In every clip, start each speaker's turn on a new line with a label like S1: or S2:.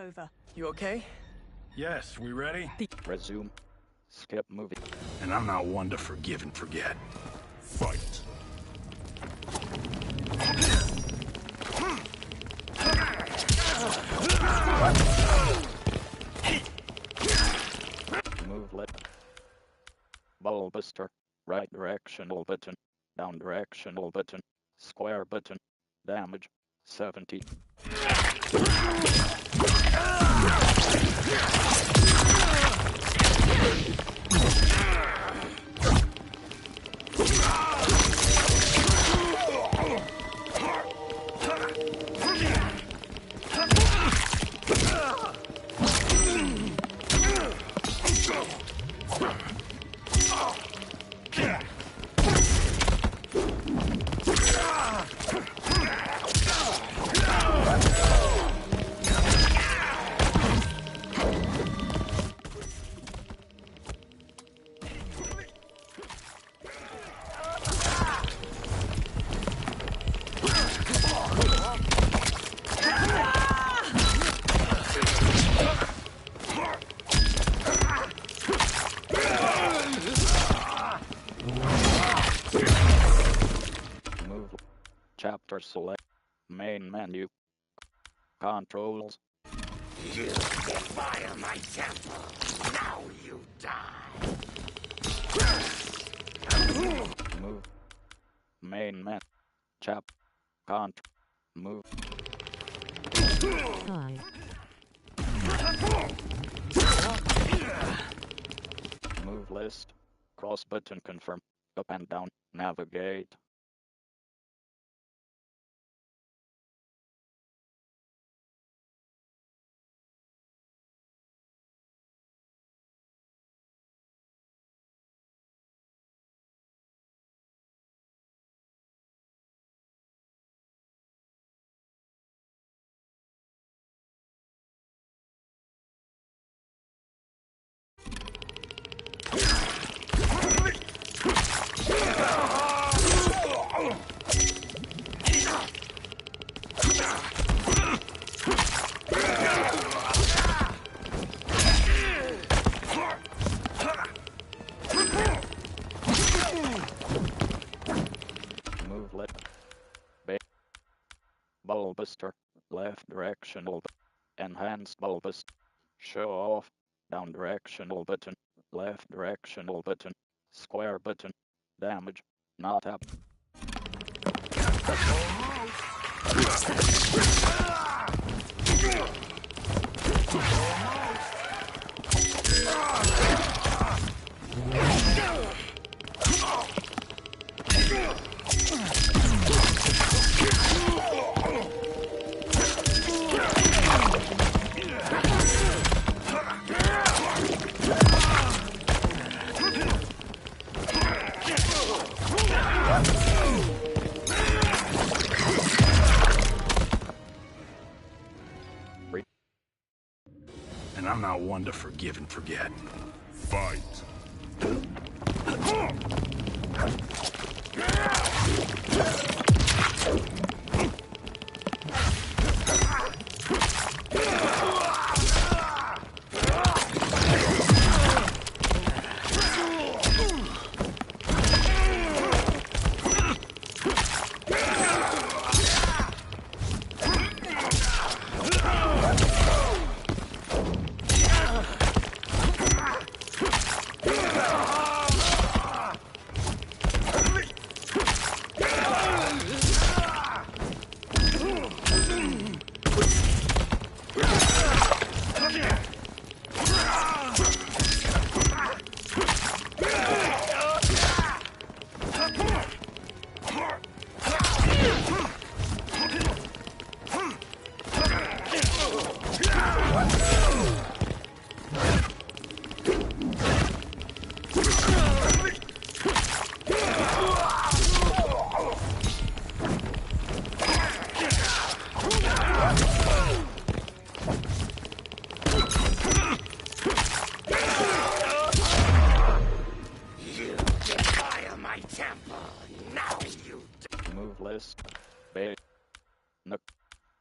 S1: over. You okay?
S2: Yes, we ready?
S3: Resume. Skip movie.
S2: And I'm not one to forgive and forget. Fight.
S3: Move left. Bulbuster. Right directional button. Down directional button. Square button. Damage. 70. Move. Chapter select. Main menu. Controls.
S4: You defile my temple. Now you die.
S3: Move. Main menu. Chap. Cont. Move.
S5: Hi.
S3: Move list. Cross button confirm. Up and down. Navigate. Move left. Bulbuster. Left directional. Enhance bulbus. Show off. Down directional button. Left directional button. Square button. Damage. Not up.
S2: And I'm not one to forgive and forget. Fight.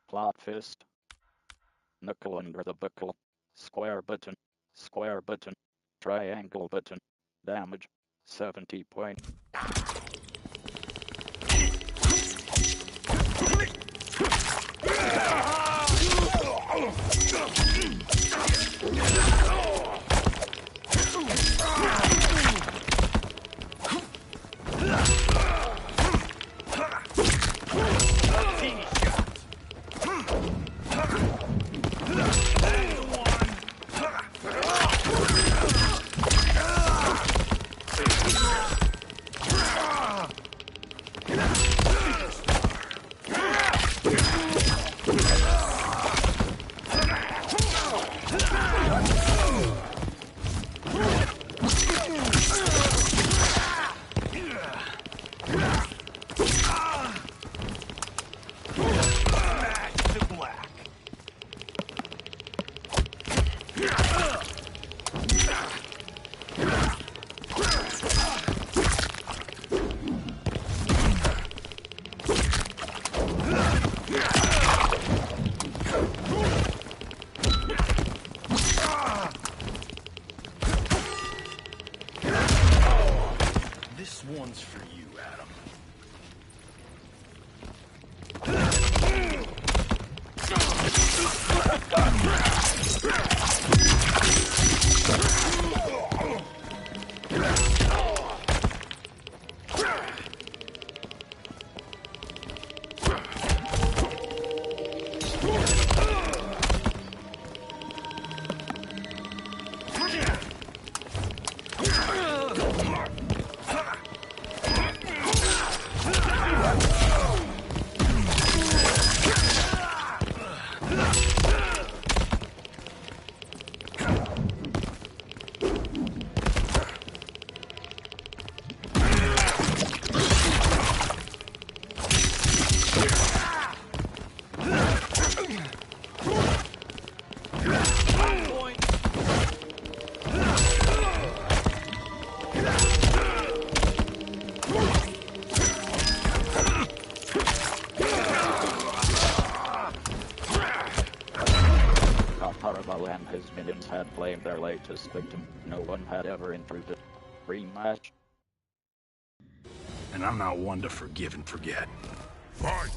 S2: Plot fist.
S3: Knuckle under the buckle. Square button. Square button. Triangle button. Damage. 70 point.
S2: This one's for you, Adam.
S3: Horrible and his minions had blamed their latest victim. No one had ever intruded. Rematch.
S2: And I'm not one to forgive and forget.
S4: Fight!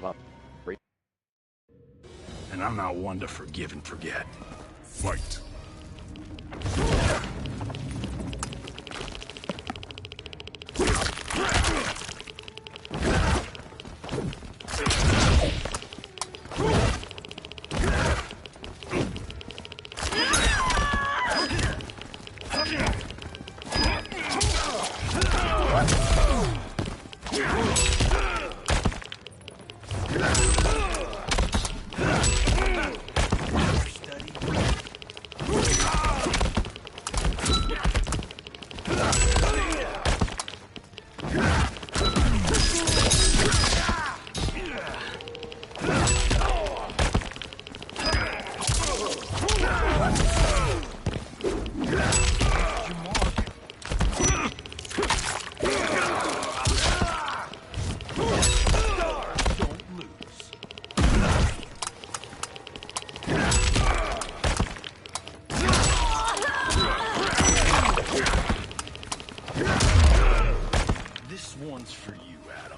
S3: give up.
S2: And I'm not one to forgive and forget.
S1: Fight.
S2: This one's for you, Adam.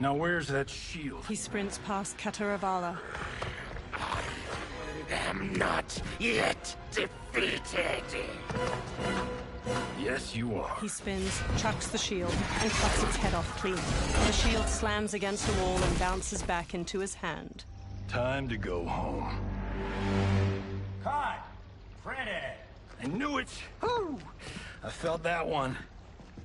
S2: Now where's that shield?
S5: He sprints past Kataravala.
S4: Am not yet defeated.
S2: Yes, you are.
S5: He spins, chucks the shield, and cuts its head off clean. The shield slams against a wall and bounces back into his hand.
S2: Time to go home.
S6: Cut! Credit!
S2: I knew it! Woo! I felt that one.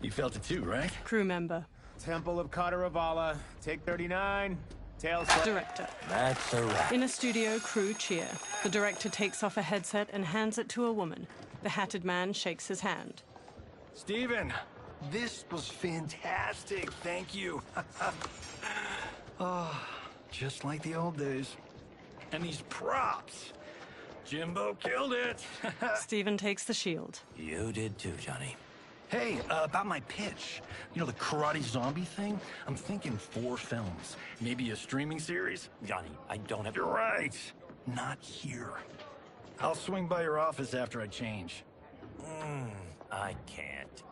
S2: You felt it too, right?
S5: Crew member.
S6: Temple of Kataravala, take 39, tails.
S5: Director.
S6: That's a wrap.
S5: In a studio, crew cheer. The director takes off a headset and hands it to a woman. The hatted man shakes his hand.
S2: Steven, this was fantastic. Thank you. Oh, just like the old days. And these props. Jimbo killed it.
S5: Steven takes the shield.
S6: You did too, Johnny.
S2: Hey, about my pitch. You know, the karate zombie thing? I'm thinking 4 films. Maybe a streaming series?
S6: Johnny, I don't have...
S2: You're right. Not here. I'll swing by your office after I change.
S6: I can't.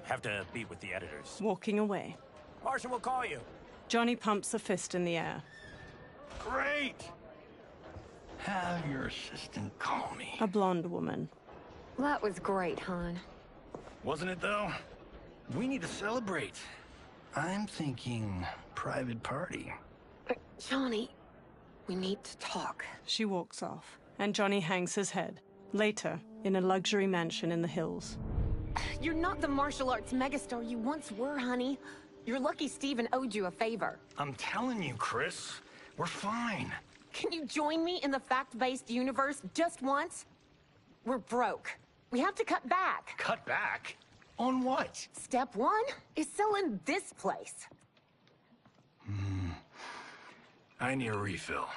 S6: Have to meet with the editors.
S5: Walking away.
S6: Marshall will call you.
S5: Johnny pumps a fist in the air.
S2: Great! Have your assistant call me.
S5: A blonde woman.
S7: That was great, hon.
S2: Wasn't it, though? We need to celebrate. I'm thinking private party.
S7: Johnny, we need to talk.
S5: She walks off, and Johnny hangs his head. Later, in a luxury mansion in the hills.
S7: You're not the martial arts megastar you once were, honey. You're lucky Steven owed you a favor.
S2: I'm telling you, Chris, we're fine.
S7: Can you join me in the fact-based universe just once? We're broke. We have to cut back.
S2: Cut back? On what?
S7: Step 1 is selling this place.
S2: I need a refill.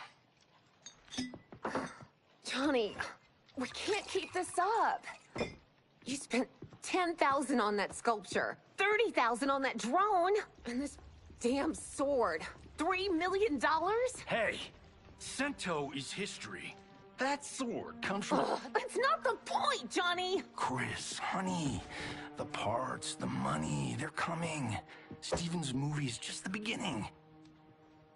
S7: Johnny, we can't keep this up. You spent $10,000 on that sculpture, $30,000 on that drone, and this damn sword. $3 million?
S2: Hey, Sento is history. That sword comes from...
S7: That's not the point, Johnny!
S2: Chris, honey, the parts, the money, they're coming. Steven's movie is just the beginning.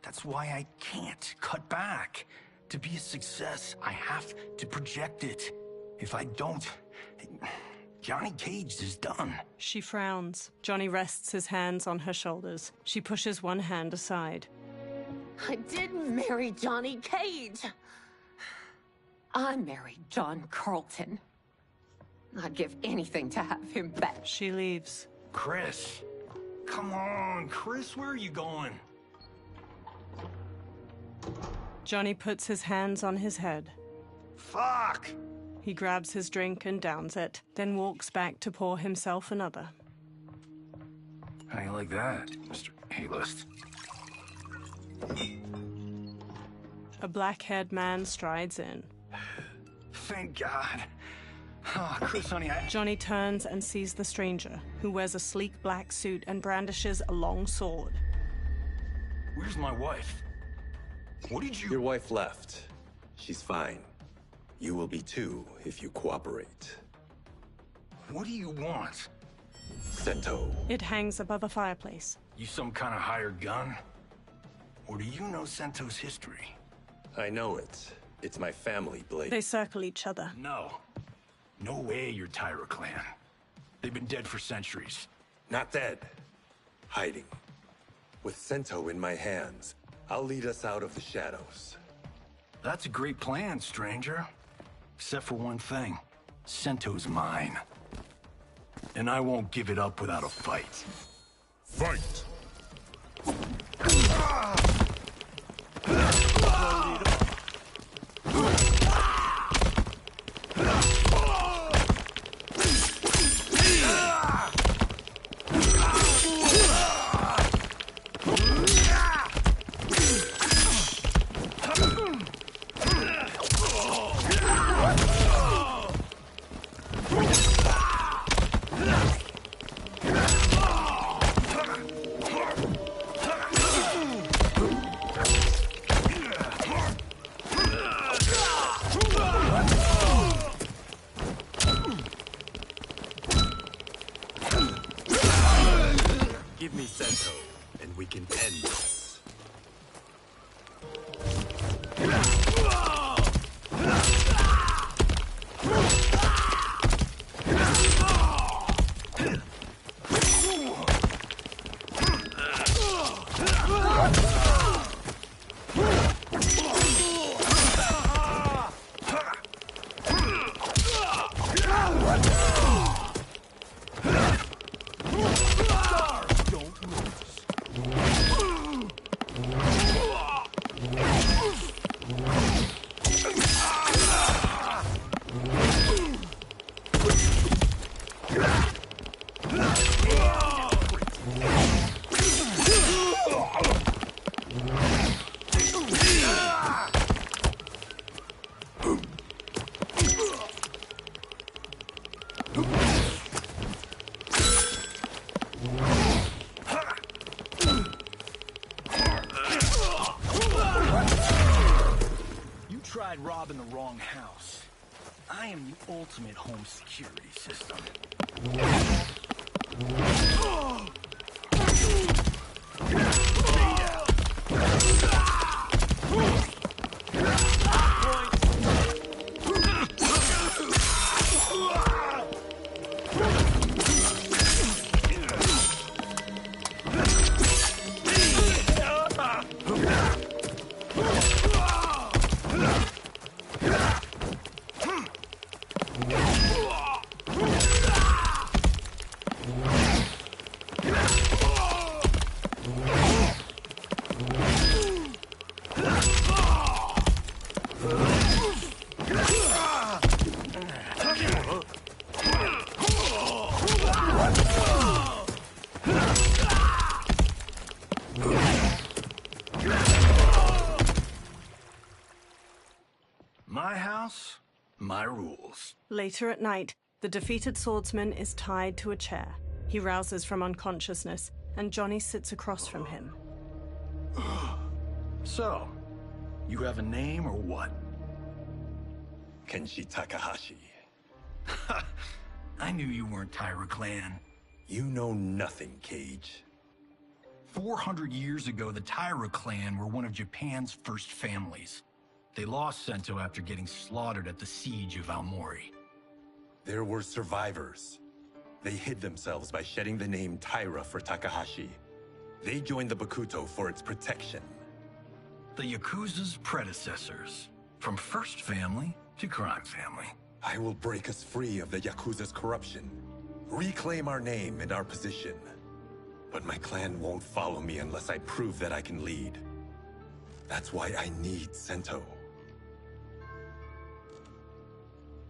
S2: That's why I can't cut back. To be a success, I have to project it. If I don't, Johnny Cage is done.
S5: She frowns. Johnny rests his hands on her shoulders. She pushes one hand aside.
S7: I didn't marry Johnny Cage. I married John Carlton. I'd give anything to have him back.
S5: She leaves.
S2: Chris. Come on, Chris, where are you going?
S5: Johnny puts his hands on his head.
S2: Fuck!
S5: He grabs his drink and downs it, then walks back to pour himself another.
S2: How you like that, Mr. A-list?
S5: A black-haired man strides in.
S2: Thank God. Oh, Chris, honey,
S5: Johnny turns and sees the stranger, who wears a sleek black suit and brandishes a long sword.
S2: Where's my wife? What did you...
S1: Your wife left. She's fine. You will be too, if you cooperate.
S2: What do you want?
S1: Sento.
S5: It hangs above a fireplace.
S2: You some kind of hired gun? Or do you know Sento's history?
S1: I know it. It's my family blade.
S5: They circle each other.
S2: No. No way you're Tyra clan. They've been dead for centuries.
S1: Not dead. Hiding. With Sento in my hands, I'll lead us out of the shadows.
S2: That's a great plan, stranger. Except for one thing. Sento's mine. And I won't give it up without a fight.
S4: Fight!
S1: Give me Sento, and we can end this.
S2: Tried robbing the wrong house. I am the ultimate home security system. My house, my rules.
S5: Later at night, the defeated swordsman is tied to a chair. He rouses from unconsciousness, and Johnny sits across from him.
S2: So, you have a name or what?
S1: Kenshi Takahashi.
S2: I knew you weren't Tyra clan.
S1: You know nothing, Cage.
S2: 400 years ago, the Taira clan were one of Japan's first families. They lost Sento after getting slaughtered at the siege of Aomori.
S1: There were survivors. They hid themselves by shedding the name Taira for Takahashi. They joined the Bakuto for its protection.
S2: The Yakuza's predecessors. From first family to crime family.
S1: I will break us free of the Yakuza's corruption. Reclaim our name and our position. But my clan won't follow me unless I prove that I can lead. That's why I need Sento.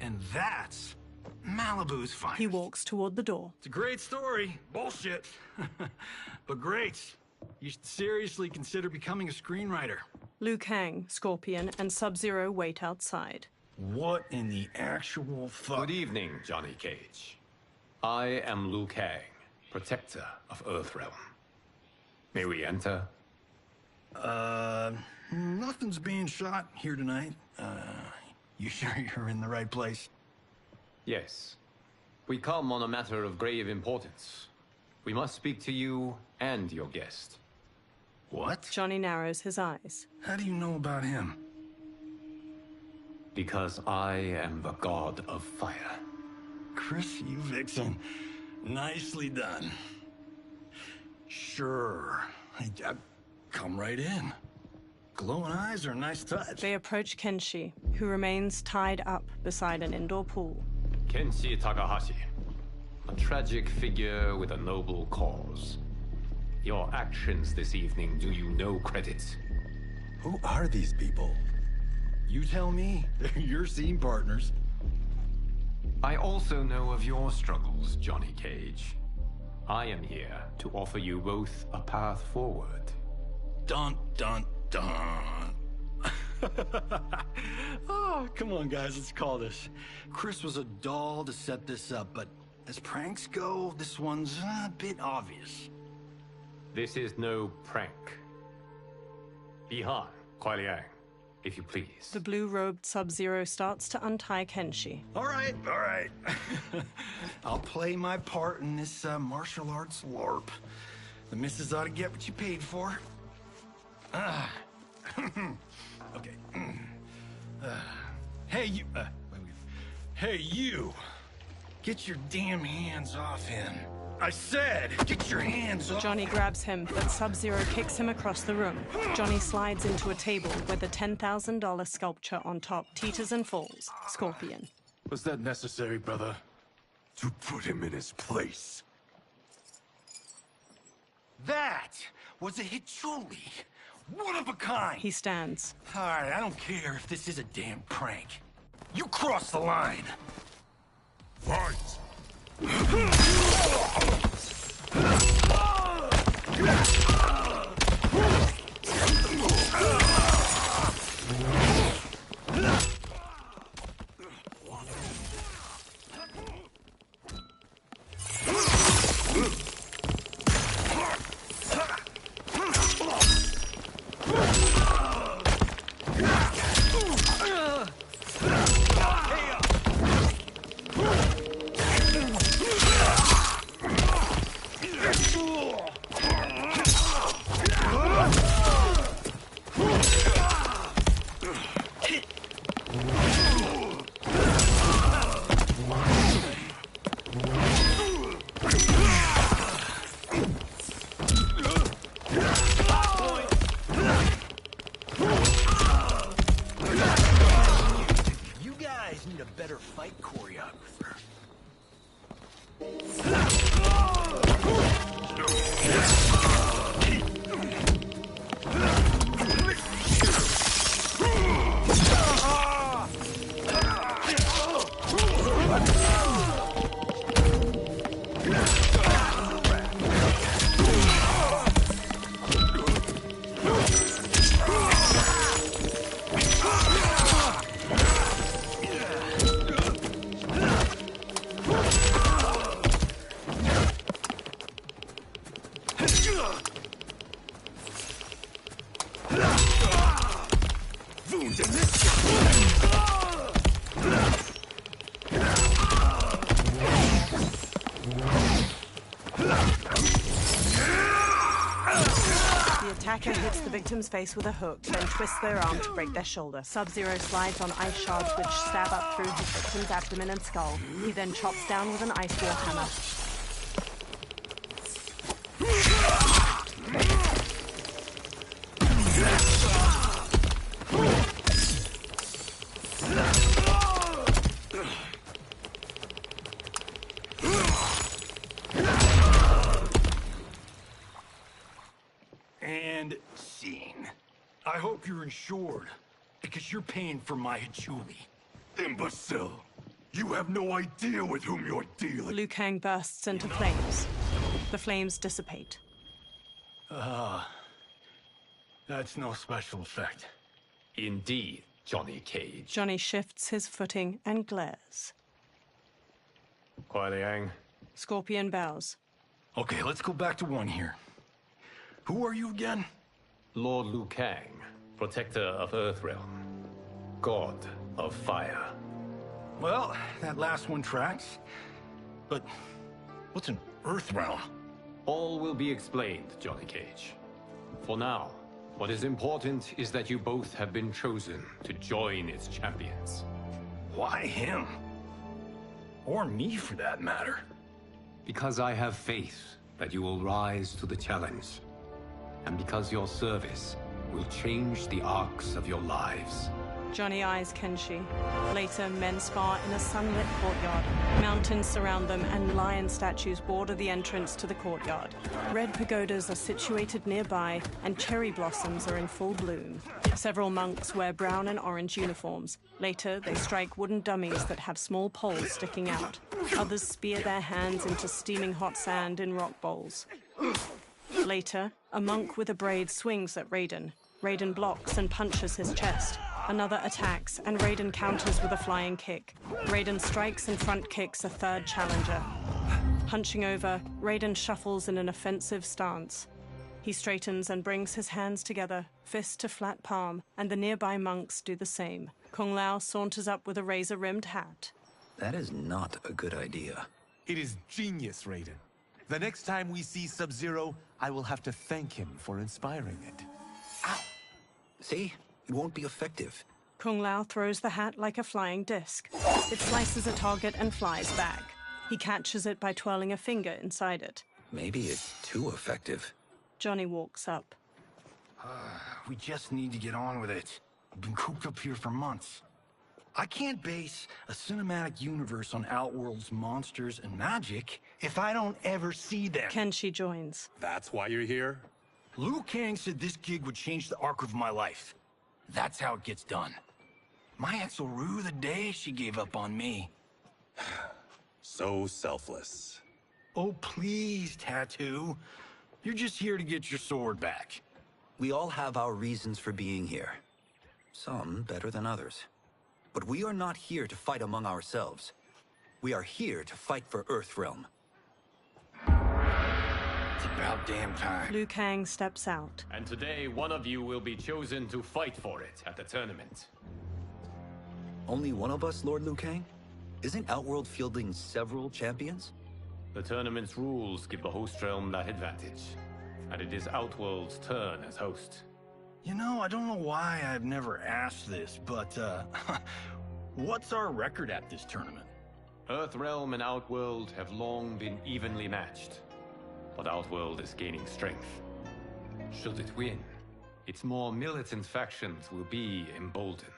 S2: And that's Malibu's finest.
S5: He walks toward the door.
S2: It's a great story. Bullshit. But great. You should seriously consider becoming a screenwriter.
S5: Liu Kang, Scorpion, and Sub-Zero wait outside.
S2: What in the actual fuck?
S8: Good evening, Johnny Cage. I am Liu Kang, protector of Earthrealm. May we enter?
S2: Nothing's being shot here tonight. You sure you're in the right place?
S8: Yes. We come on a matter of grave importance. We must speak to you and your guest.
S2: What?
S5: Johnny narrows his eyes.
S2: How do you know about him?
S8: Because I am the god of fire.
S2: Chris, you vixen. Nicely done. Sure. Come right in. Glowing eyes are a nice touch.
S5: They approach Kenshi, who remains tied up beside an indoor pool.
S8: Kenshi Takahashi. A tragic figure with a noble cause. Your actions this evening do you no credit.
S1: Who are these people?
S2: You tell me. They're your scene partners.
S8: I also know of your struggles, Johnny Cage. I am here to offer you both a path forward.
S2: Dun, dun, dun. Oh, come on, guys, let's call this. Chris was a doll to set this up, but as pranks go, this one's a bit obvious.
S8: This is no prank. Bihan, Kuai Liang, if you please.
S5: The blue-robed Sub-Zero starts to untie Kenshi.
S2: All right, all right. I'll play my part in this martial arts LARP. The missus ought to get what you paid for. Okay. Hey, you. Hey, you. Get your damn hands off him. I said, get your hands off.
S5: Johnny grabs him, but Sub-Zero kicks him across the room. Johnny slides into a table where the $10,000 sculpture on top teeters and falls. Scorpion.
S9: Was that necessary, brother? To put him in his place.
S2: That was a Hichuli. One of a kind.
S5: He stands.
S2: All right, I don't care if this is a damn prank. You crossed the line.
S9: Fight!
S5: attacker hits the victim's face with a hook, then twists their arm to break their shoulder. Sub-Zero slides on ice shards which stab up through his victim's abdomen and skull. He then chops down with an ice warhammer.
S2: And scene. I hope you're insured, because you're paying for my Hachuli.
S9: Imbecile! You have no idea with whom you're dealing.
S5: Liu Kang bursts into flames. The flames dissipate.
S2: That's no special effect.
S8: Indeed, Johnny Cage.
S5: Johnny shifts his footing and glares.
S8: Kuai Liang.
S5: Scorpion bows.
S2: Okay, let's go back to one here. Who are you again?
S8: Lord Liu Kang, protector of Earthrealm, god of fire.
S2: Well, that last one tracks. But what's an Earthrealm?
S8: All will be explained, Johnny Cage. For now, what is important is that you both have been chosen to join its champions.
S2: Why him? Or me, for that matter.
S8: Because I have faith that you will rise to the challenge. And because your service will change the arcs of your lives.
S5: Johnny eyes Kenshi. Later, men spar in a sunlit courtyard. Mountains surround them, and lion statues border the entrance to the courtyard. Red pagodas are situated nearby, and cherry blossoms are in full bloom. Several monks wear brown and orange uniforms. Later, they strike wooden dummies that have small poles sticking out. Others spear their hands into steaming hot sand in rock bowls. Later, a monk with a braid swings at Raiden. Raiden blocks and punches his chest. Another attacks, and Raiden counters with a flying kick. Raiden strikes and front kicks a third challenger. Punching over, Raiden shuffles in an offensive stance. He straightens and brings his hands together, fist to flat palm, and the nearby monks do the same. Kung Lao saunters up with a razor-rimmed hat.
S10: That is not a good idea.
S11: It is genius, Raiden. The next time we see Sub-Zero, I will have to thank him for inspiring it.
S10: Ow! See? It won't be effective.
S5: Kung Lao throws the hat like a flying disc. It slices a target and flies back. He catches it by twirling a finger inside it.
S10: Maybe it's too effective.
S5: Johnny walks up.
S2: We just need to get on with it. We've been cooped up here for months. I can't base a cinematic universe on Outworld's monsters and magic if I don't ever see them.
S5: Kenshi joins.
S1: That's why you're here?
S2: Liu Kang said this gig would change the arc of my life. That's how it gets done. My ex will rue the day she gave up on me.
S1: So selfless.
S2: Oh, please, Tattoo. You're just here to get your sword back.
S10: We all have our reasons for being here. Some better than others. But we are not here to fight among ourselves. We are here to fight for Earthrealm.
S2: It's about damn time.
S5: Liu Kang steps out.
S8: And today, one of you will be chosen to fight for it at the tournament.
S10: Only one of us, Lord Liu Kang? Isn't Outworld fielding several champions?
S8: The tournament's rules give the host realm that advantage. And it is Outworld's turn as host.
S2: You know, I don't know why I've never asked this, but, what's our record at this tournament?
S8: Earthrealm and Outworld have long been evenly matched. But Outworld is gaining strength. Should it win, its more militant factions will be emboldened.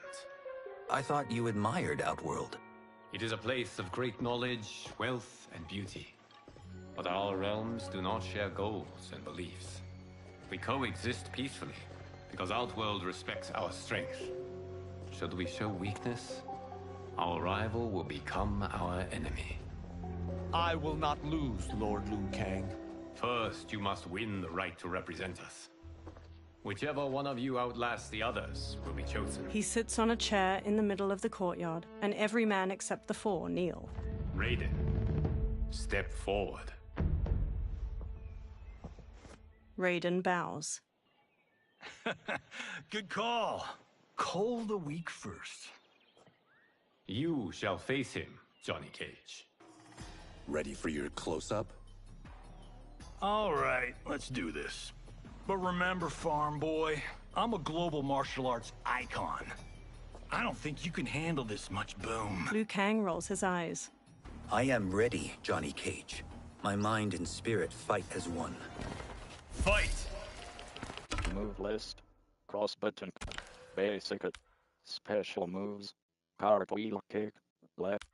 S10: I thought you admired Outworld.
S8: It is a place of great knowledge, wealth, and beauty. But our realms do not share goals and beliefs. We coexist peacefully, because Outworld respects our strength. Should we show weakness, our rival will become our enemy.
S11: I will not lose, Lord Liu Kang.
S8: First, you must win the right to represent us. Whichever one of you outlasts the others will be chosen.
S5: He sits on a chair in the middle of the courtyard, and every man except the four kneel.
S8: Raiden, step forward.
S5: Raiden bows.
S2: Good call. Call the weak first.
S8: You shall face him, Johnny Cage.
S1: Ready for your close-up?
S2: All right, let's do this. But remember, farm boy, I'm a global martial arts icon. I don't think you can handle this much boom.
S5: Liu Kang rolls his eyes.
S10: I am ready, Johnny Cage. My mind and spirit fight as one.
S2: Fight!
S3: Move list. Cross button. Basic. Special moves. Cartwheel kick. Left.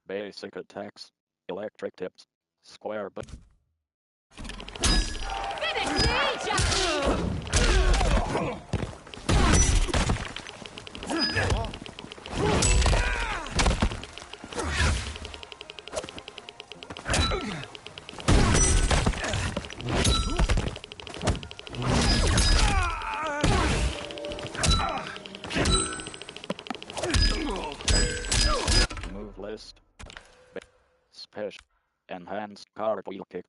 S3: Basic attacks. Electric tips. Square button.
S7: Finish me, Jackie!
S3: Move list. Special. Enhanced cartwheel kick.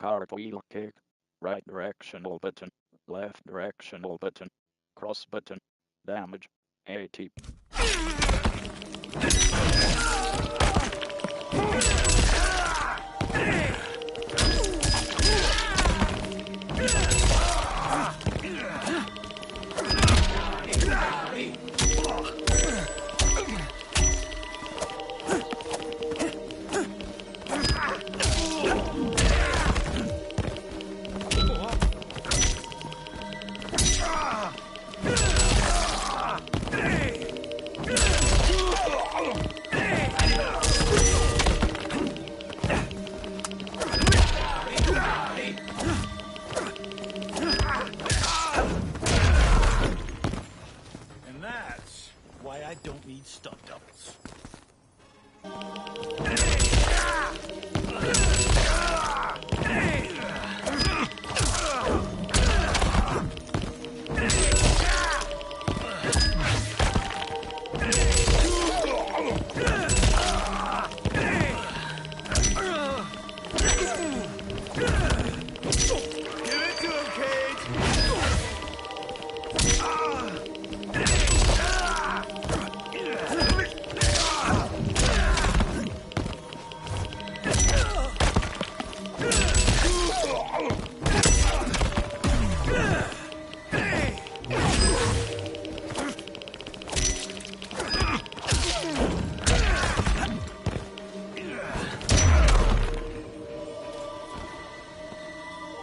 S3: Cartwheel kick. Right directional button. Left directional button. Cross button. Damage. 80.
S2: And that's why I don't need stunt doubles.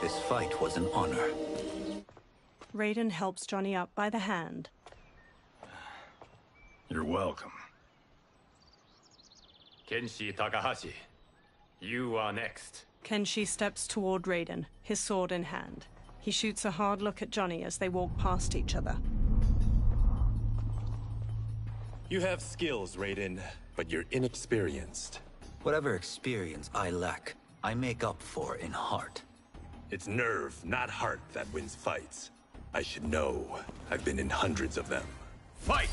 S10: This fight was an honor.
S5: Raiden helps Johnny up by the hand.
S2: You're welcome.
S8: Kenshi Takahashi, you are next.
S5: Kenshi steps toward Raiden, his sword in hand. He shoots a hard look at Johnny as they walk past each other.
S1: You have skills, Raiden, but you're inexperienced.
S10: Whatever experience I lack, I make up for in heart.
S1: It's nerve, not heart, that wins fights. I should know. I've been in hundreds of them.
S8: Fight!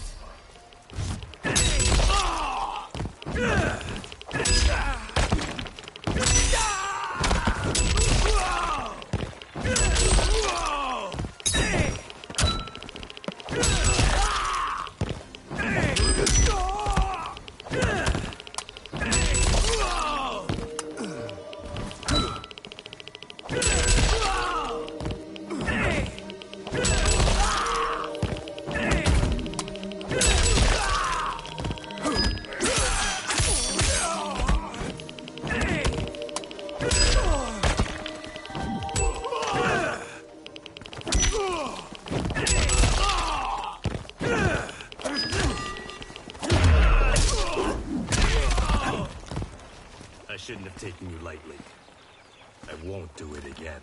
S1: I shouldn't have taken you lightly. I won't do it again.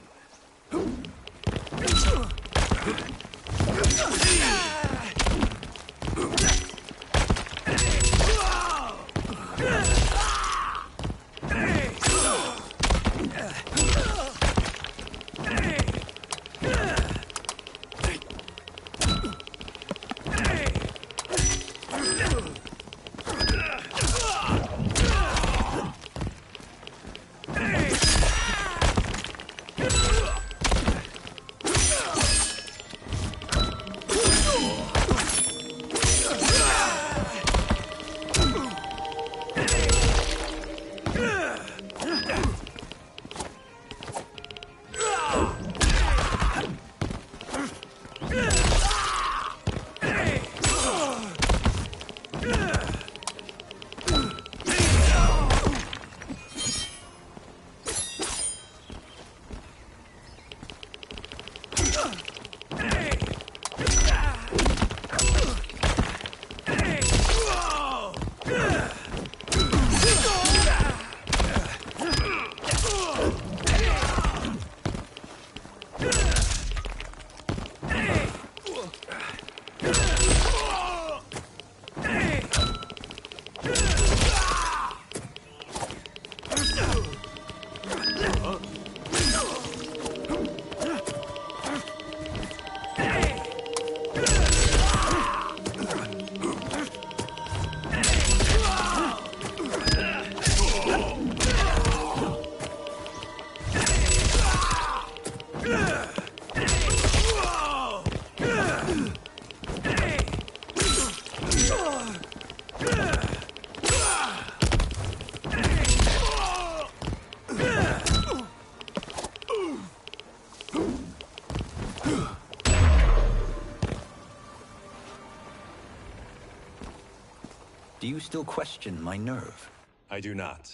S10: Do you still question my nerve?
S1: I do not.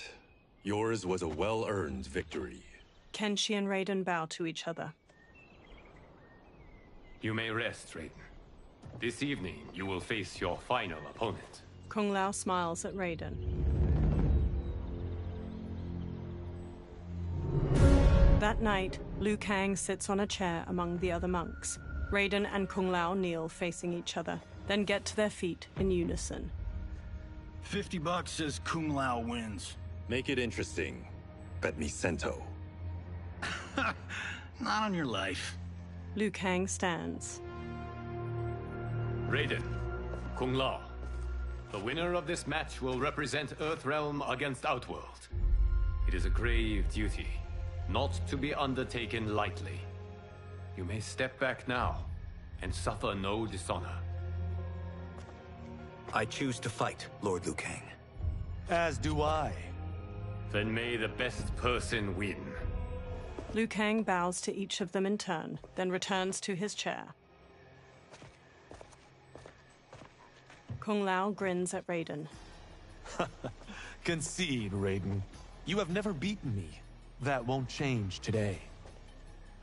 S1: Yours was a well-earned victory.
S5: Kenshi and Raiden bow to each other.
S8: You may rest, Raiden. This evening, you will face your final opponent.
S5: Kung Lao smiles at Raiden. That night, Liu Kang sits on a chair among the other monks. Raiden and Kung Lao kneel facing each other, then get to their feet in unison.
S2: $50 says Kung Lao wins.
S1: Make it interesting. Bet me cento.
S2: Not on your life.
S5: Liu Kang stands.
S8: Raiden, Kung Lao. The winner of this match will represent Earthrealm against Outworld. It is a grave duty, not to be undertaken lightly. You may step back now and suffer no dishonor.
S10: I choose to fight, Lord Liu Kang.
S11: As do I.
S8: Then may the best person win.
S5: Liu Kang bows to each of them in turn, then returns to his chair. Kung Lao grins at Raiden.
S11: Concede, Raiden. You have never beaten me. That won't change today.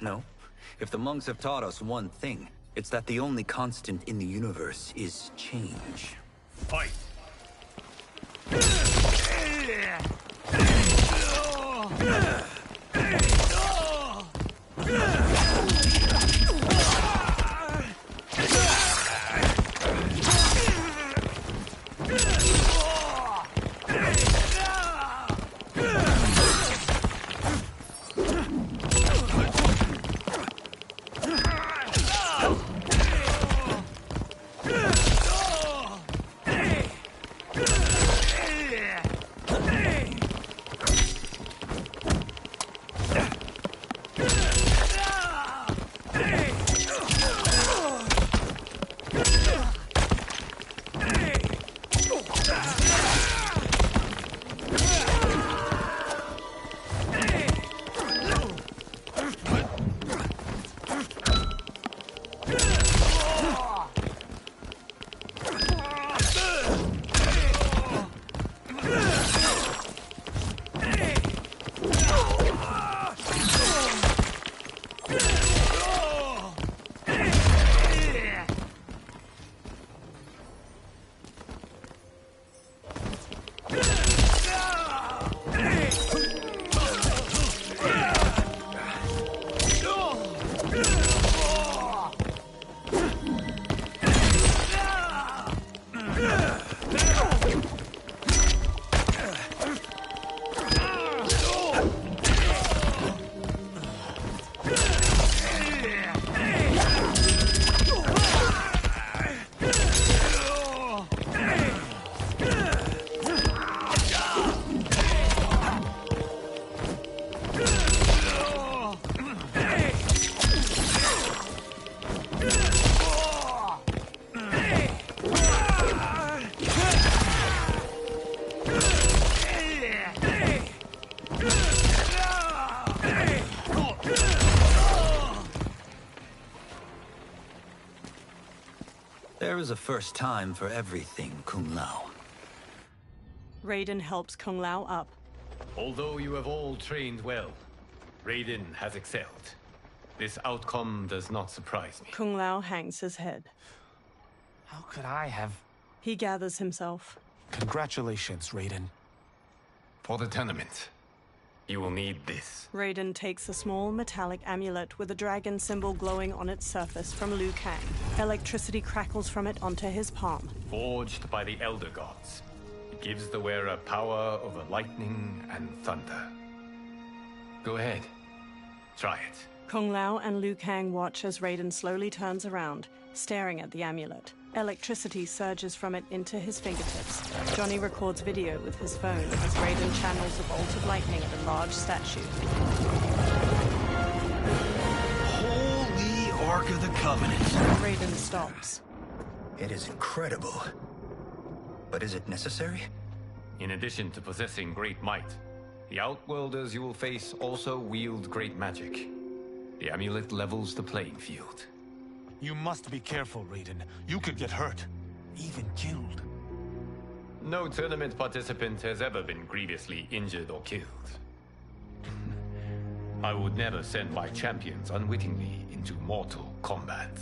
S10: No. If the monks have taught us one thing, it's that the only constant in the universe is change.
S8: Fight!
S10: There is a first time for everything, Kung Lao.
S5: Raiden helps Kung Lao up.
S8: Although you have all trained well, Raiden has excelled. This outcome does not surprise me.
S5: Kung Lao hangs his head.
S11: How could I have...
S5: He gathers himself.
S11: Congratulations, Raiden.
S8: For the tournament, you will need this.
S5: Raiden takes a small metallic amulet with a dragon symbol glowing on its surface from Liu Kang. Electricity crackles from it onto his palm.
S8: Forged by the Elder Gods, it gives the wearer power over lightning and thunder. Go ahead, try it.
S5: Kung Lao and Liu Kang watch as Raiden slowly turns around, staring at the amulet. Electricity surges from it into his fingertips. Johnny records video with his phone as Raiden channels a bolt of lightning at a large statue.
S2: Holy Ark of the Covenant.
S5: Raiden stops.
S10: It is incredible. But is it necessary?
S8: In addition to possessing great might, the Outworlders you will face also wield great magic. The amulet levels the playing field.
S11: You must be careful, Raiden. You could get hurt. Even killed.
S8: No tournament participant has ever been grievously injured or killed. I would never send my champions unwittingly into Mortal Kombat.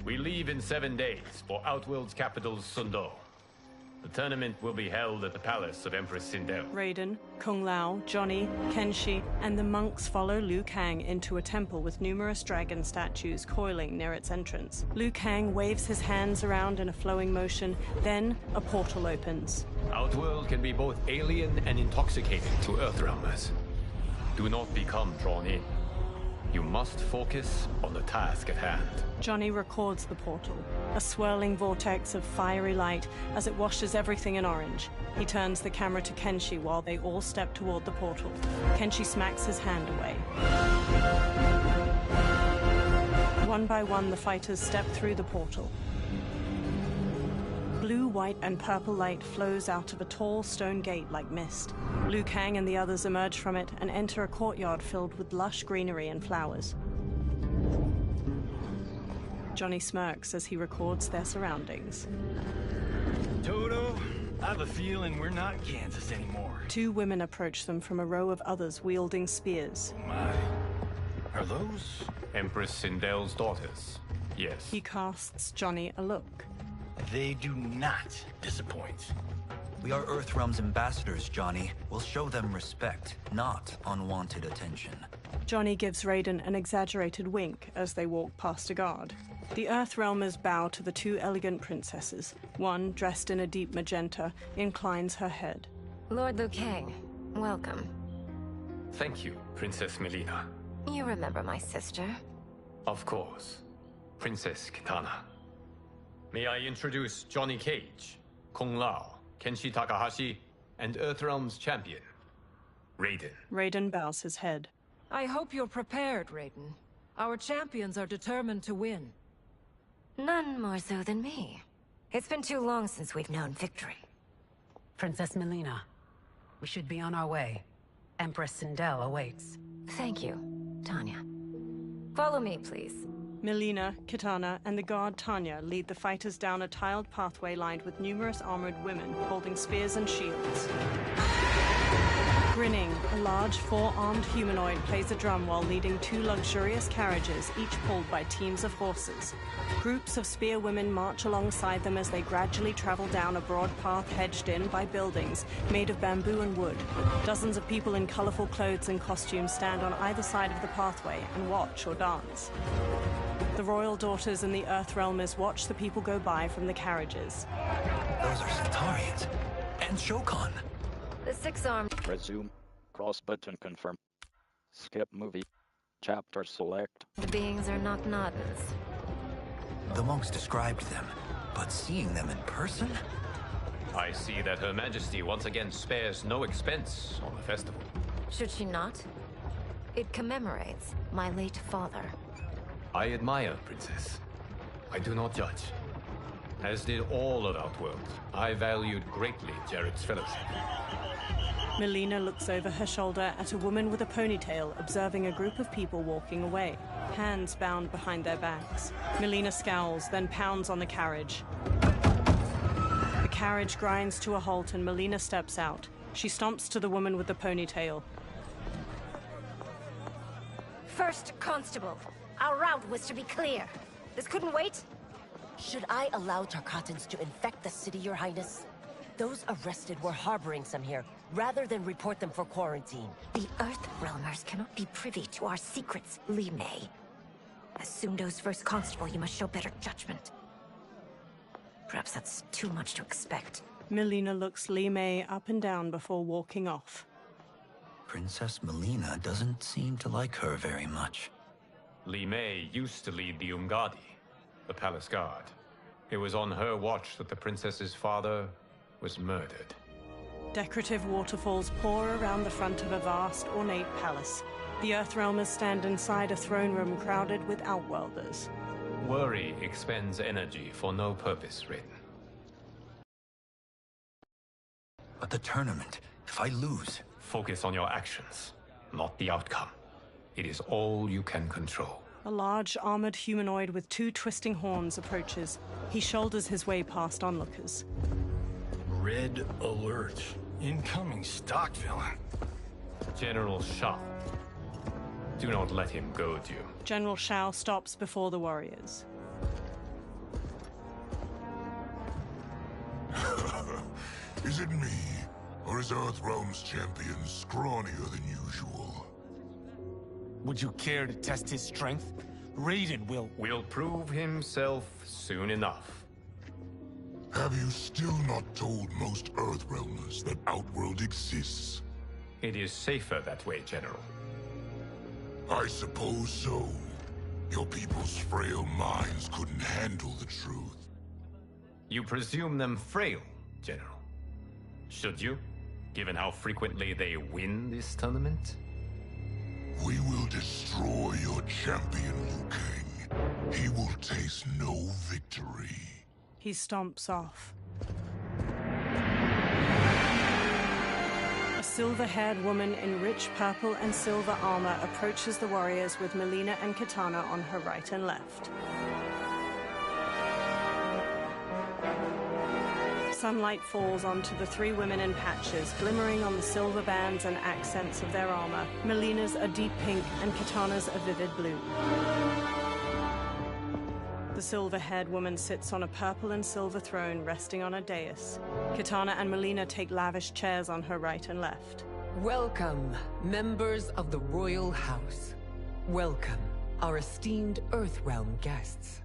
S8: We leave in 7 days for Outworld's capital, Sundo. The tournament will be held at the palace of Empress Sindel.
S5: Raiden, Kung Lao, Johnny, Kenshi, and the monks follow Liu Kang into a temple with numerous dragon statues coiling near its entrance. Liu Kang waves his hands around in a flowing motion, then a portal opens.
S8: Outworld can be both alien and intoxicating to Earthrealmers. Do not become drawn in. You must focus on the task at hand.
S5: Johnny records the portal, a swirling vortex of fiery light as it washes everything in orange. He turns the camera to Kenshi while they all step toward the portal. Kenshi smacks his hand away. One by one, the fighters step through the portal. Blue, white, and purple light flows out of a tall stone gate like mist. Liu Kang and the others emerge from it and enter a courtyard filled with lush greenery and flowers. Johnny smirks as he records their surroundings.
S2: Toto, I have a feeling we're not in Kansas anymore.
S5: 2 women approach them from a row of others wielding spears.
S2: My. Are those?
S8: Empress Sindel's daughters. Yes.
S5: He casts Johnny a look.
S2: They do not disappoint.
S10: We are Earthrealm's ambassadors, Johnny. We'll show them respect, not unwanted attention.
S5: Johnny gives Raiden an exaggerated wink as they walk past a guard. The Earthrealmers bow to the 2 elegant princesses. One, dressed in a deep magenta, inclines her head.
S12: Lord Liu Kang, welcome.
S8: Thank you, Princess Melina.
S12: You remember my sister?
S8: Of course. Princess Kitana. May I introduce Johnny Cage, Kung Lao, Kenshi Takahashi, and Earthrealm's champion, Raiden.
S5: Raiden bows his head.
S13: I hope you're prepared, Raiden. Our champions are determined to win.
S12: None more so than me. It's been too long since we've known victory.
S14: Princess Melina, we should be on our way. Empress Sindel awaits.
S12: Thank you, Tanya. Follow me, please.
S5: Melina, Kitana, and the guard Tanya lead the fighters down a tiled pathway lined with numerous armored women holding spears and shields. Grinning, a large 4-armed humanoid plays a drum while leading 2 luxurious carriages, each pulled by teams of horses. Groups of spear women march alongside them as they gradually travel down a broad path hedged in by buildings made of bamboo and wood. Dozens of people in colorful clothes and costumes stand on either side of the pathway and watch or dance. The royal daughters and the Earthrealmers watch the people go by from the carriages.
S10: Those are Centaurians. And Shokan.
S12: The 6-armed...
S3: Resume. Cross button confirm. Skip movie. Chapter select.
S12: The beings are Knock-Noddins.
S10: The monks described them, but seeing them in person?
S8: I see that Her Majesty once again spares no expense on the festival.
S12: Should she not? It commemorates my late father.
S8: I admire, Princess. I do not judge. As did all of Outworld, I valued greatly Jared's fellowship.
S5: Melina looks over her shoulder at a woman with a ponytail observing a group of people walking away, hands bound behind their backs. Melina scowls, then pounds on the carriage. The carriage grinds to a halt and Melina steps out. She stomps to the woman with the ponytail.
S12: First Constable, our route was to be clear. This couldn't wait?
S15: Should I allow Tarkatans to infect the city, Your Highness? Those arrested were harboring some here, rather than report them for quarantine.
S12: The Earthrealmers cannot be privy to our secrets, Li Mei. As Sundo's first constable, you must show better judgment. Perhaps that's too much to expect.
S5: Melina looks Li Mei up and down before walking off.
S10: Princess Melina doesn't seem to like her very much.
S8: Li Mei used to lead the Umgadi, the palace guard. It was on her watch that the princess's father was murdered.
S5: Decorative waterfalls pour around the front of a vast, ornate palace. The Earthrealmers stand inside a throne room crowded with Outworlders.
S8: Worry expends energy for no purpose, Raiden.
S10: But the tournament, if I lose...
S8: Focus on your actions, not the outcome. It is all you can control.
S5: A large, armored humanoid with 2 twisting horns approaches. He shoulders his way past onlookers.
S2: Red alert. Incoming stock villain.
S8: General Shao. Do not let him goad you.
S5: General Shao stops before the warriors.
S16: Is it me? Or is Earthrealm's champion scrawnier than usual?
S11: Would you care to test his strength? Raiden
S8: will prove himself soon enough.
S16: Have you still not told most Earthrealmers that Outworld exists?
S8: It is safer that way, General.
S16: I suppose so. Your people's frail minds couldn't handle the truth.
S8: You presume them frail, General. Should you, given how frequently they win this tournament?
S16: We will destroy your champion, Liu Kang. He will taste no victory.
S5: He stomps off. A silver-haired woman in rich purple and silver armor approaches the warriors with Mileena and Kitana on her right and left. Sunlight falls onto the 3 women in patches, glimmering on the silver bands and accents of their armor. Mileena's a deep pink and Kitana's a vivid blue. The silver-haired woman sits on a purple and silver throne resting on a dais. Kitana and Mileena take lavish chairs on her right and left.
S17: Welcome, members of the Royal House. Welcome, our esteemed Earthrealm guests.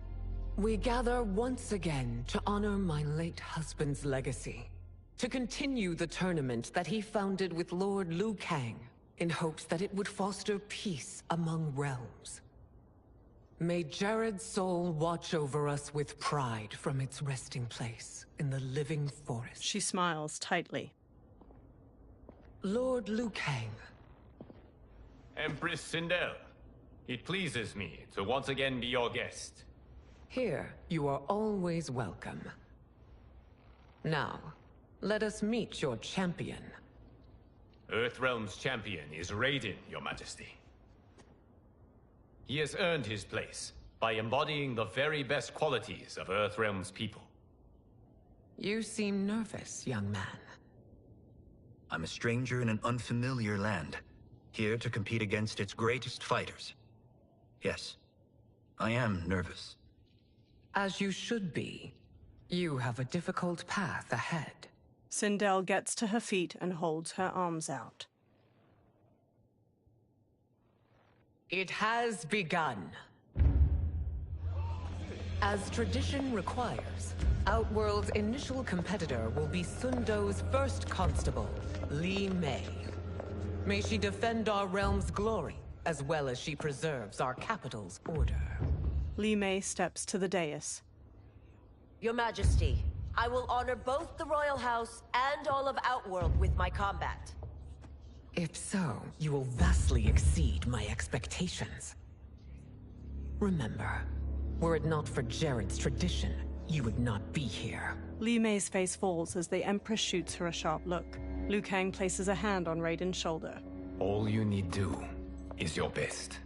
S17: We gather once again to honor my late husband's legacy, to continue the tournament that he founded with Lord Liu Kang, in hopes that it would foster peace among realms. May Jared's soul watch over us with pride from its resting place in the living forest.
S5: She smiles tightly.
S17: Lord Liu Kang.
S8: Empress Sindel, it pleases me to once again be your guest.
S17: Here, you are always welcome. Now, let us meet your champion.
S8: Earthrealm's champion is Raiden, Your Majesty. He has earned his place by embodying the very best qualities of Earthrealm's people.
S17: You seem nervous, young man.
S10: I'm a stranger in an unfamiliar land, here to compete against its greatest fighters. Yes, I am nervous.
S17: As you should be. You have a difficult path ahead.
S5: Sindel gets to her feet and holds her arms out.
S17: It has begun. As tradition requires, Outworld's initial competitor will be Sundo's first constable, Li Mei. May she defend our realm's glory, as well as she preserves our capital's order.
S5: Li Mei steps to the dais.
S15: Your Majesty, I will honor both the Royal House and all of Outworld with my combat.
S17: If so, you will vastly exceed my expectations. Remember, were it not for Jared's tradition, you would not be here.
S5: Li Mei's face falls as the Empress shoots her a sharp look. Liu Kang places a hand on Raiden's shoulder.
S8: All you need do is your best.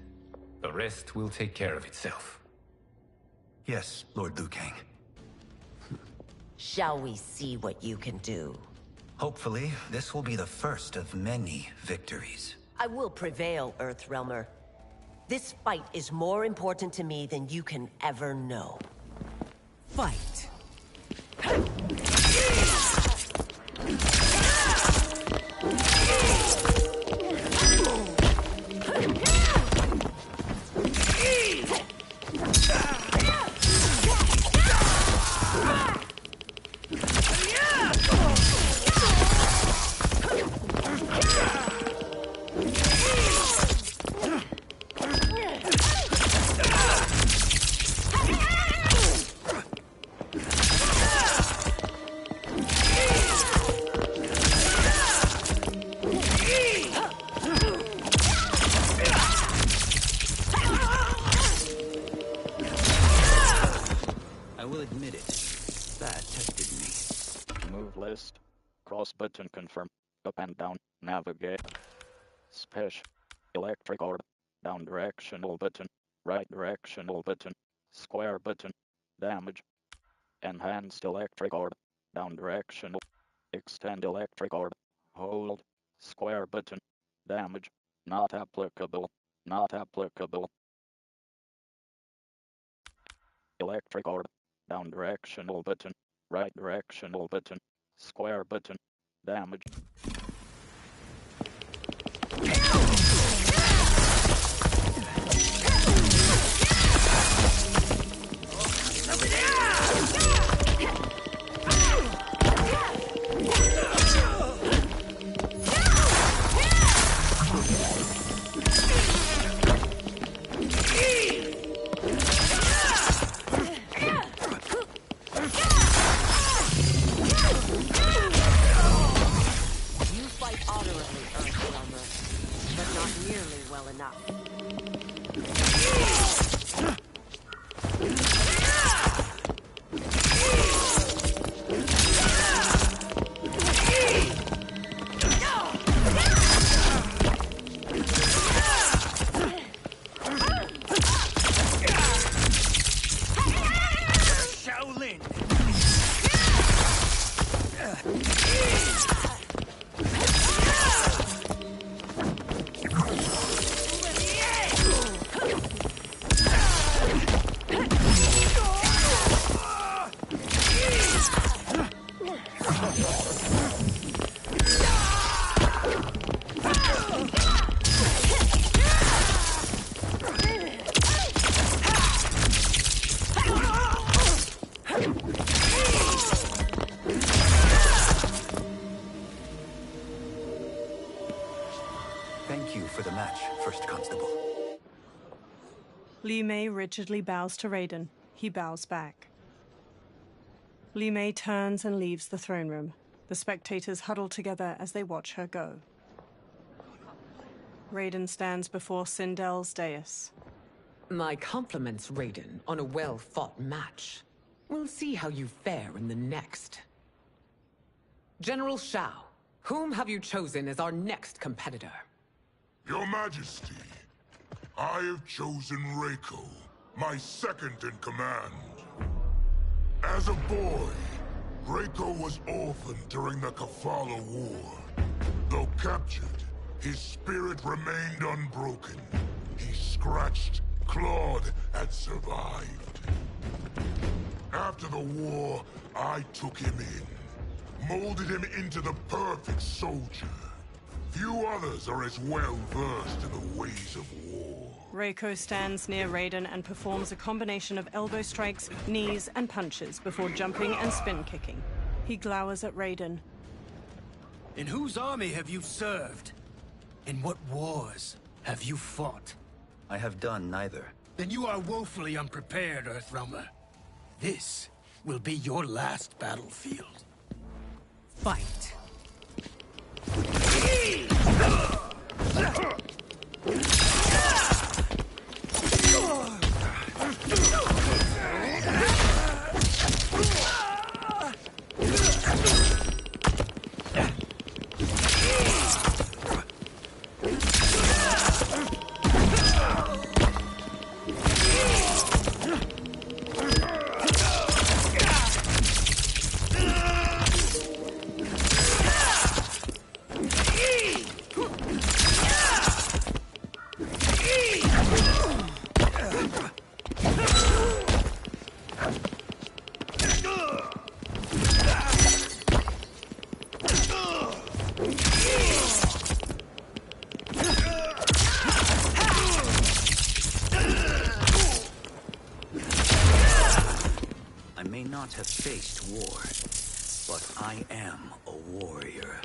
S8: The rest will take care of itself.
S10: Yes, Lord Liu Kang.
S15: Shall we see what you can do?
S10: Hopefully, this will be the first of many victories.
S15: I will prevail, Earthrealmer. This fight is more important to me than you can ever know.
S17: Fight!
S3: Cross button confirm. Up and down. Navigate. Special. Electric orb. Down directional button. right directional button, square button, damage, enhanced electric orb, down directional, extend electric orb, hold, square button, damage, not applicable, not applicable. Electric orb, down directional button, right directional button, square button, damage.
S10: Thank you for the match, First Constable.
S5: Li Mei rigidly bows to Raiden. He bows back. Li Mei turns and leaves the throne room. The spectators huddle together as they watch her go. Raiden stands before Sindel's dais.
S17: My compliments, Raiden, on a well-fought match. We'll see how you fare in the next. General Shao, whom have you chosen as our next competitor?
S16: Your Majesty, I have chosen Reiko, my second in command. As a boy, Reiko was orphaned during the Kafala War. Though captured, his spirit remained unbroken. He scratched, clawed, and survived. After the war, I took him in, molded him into the perfect soldier. Few others are as well versed in the ways of war.
S5: Reiko stands near Raiden and performs a combination of elbow strikes, knees, and punches before jumping and spin kicking. He glowers at Raiden.
S18: In whose army have you served? In what wars have you fought?
S10: I have done neither.
S18: Then you are woefully unprepared, Earthrealmer. This will be your last battlefield. Fight.
S10: I may not have faced war, but I am a warrior.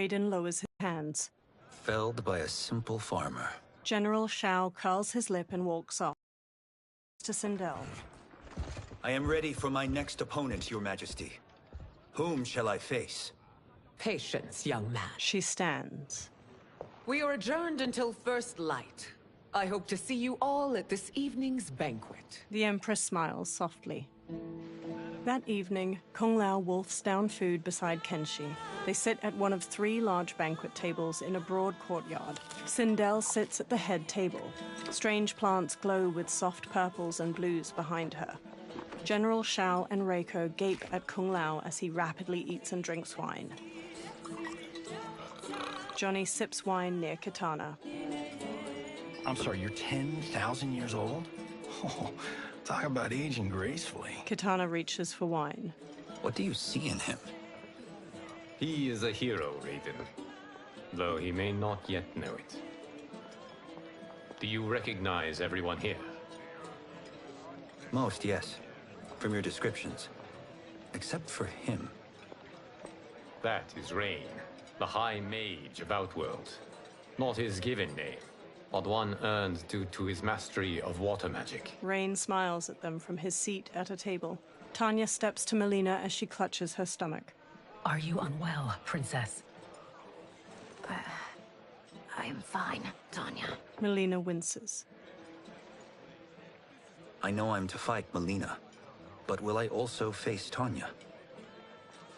S5: Raiden lowers his hands.
S10: Felled by a simple farmer.
S5: General Shao curls his lip and walks off. To Sindel.
S10: I am ready for my next opponent, Your Majesty. Whom shall I face?
S17: Patience, young man.
S5: She stands.
S17: We are adjourned until first light. I hope to see you all at this evening's banquet.
S5: The Empress smiles softly. That evening, Kung Lao wolfs down food beside Kenshi. They sit at one of 3 large banquet tables in a broad courtyard. Sindel sits at the head table. Strange plants glow with soft purples and blues behind her. General Shao and Reiko gape at Kung Lao as he rapidly eats and drinks wine. Johnny sips wine near Katana.
S2: I'm sorry, you're 10,000 years old? Oh, talk about aging gracefully.
S5: Katana reaches for wine.
S10: What do you see in him?
S8: He is a hero, Raiden. Though he may not yet know it. Do you recognize everyone here?
S10: Most, yes. From your descriptions. Except for him.
S8: That is Rain, the High Mage of Outworld. Not his given name, but one earned due to his mastery of water magic.
S5: Rain smiles at them from his seat at a table. Tanya steps to Melina as she clutches her stomach.
S14: Are you unwell, Princess?
S12: I am fine, Tanya.
S5: Melina winces.
S10: I know I'm to fight Melina, but will I also face Tanya?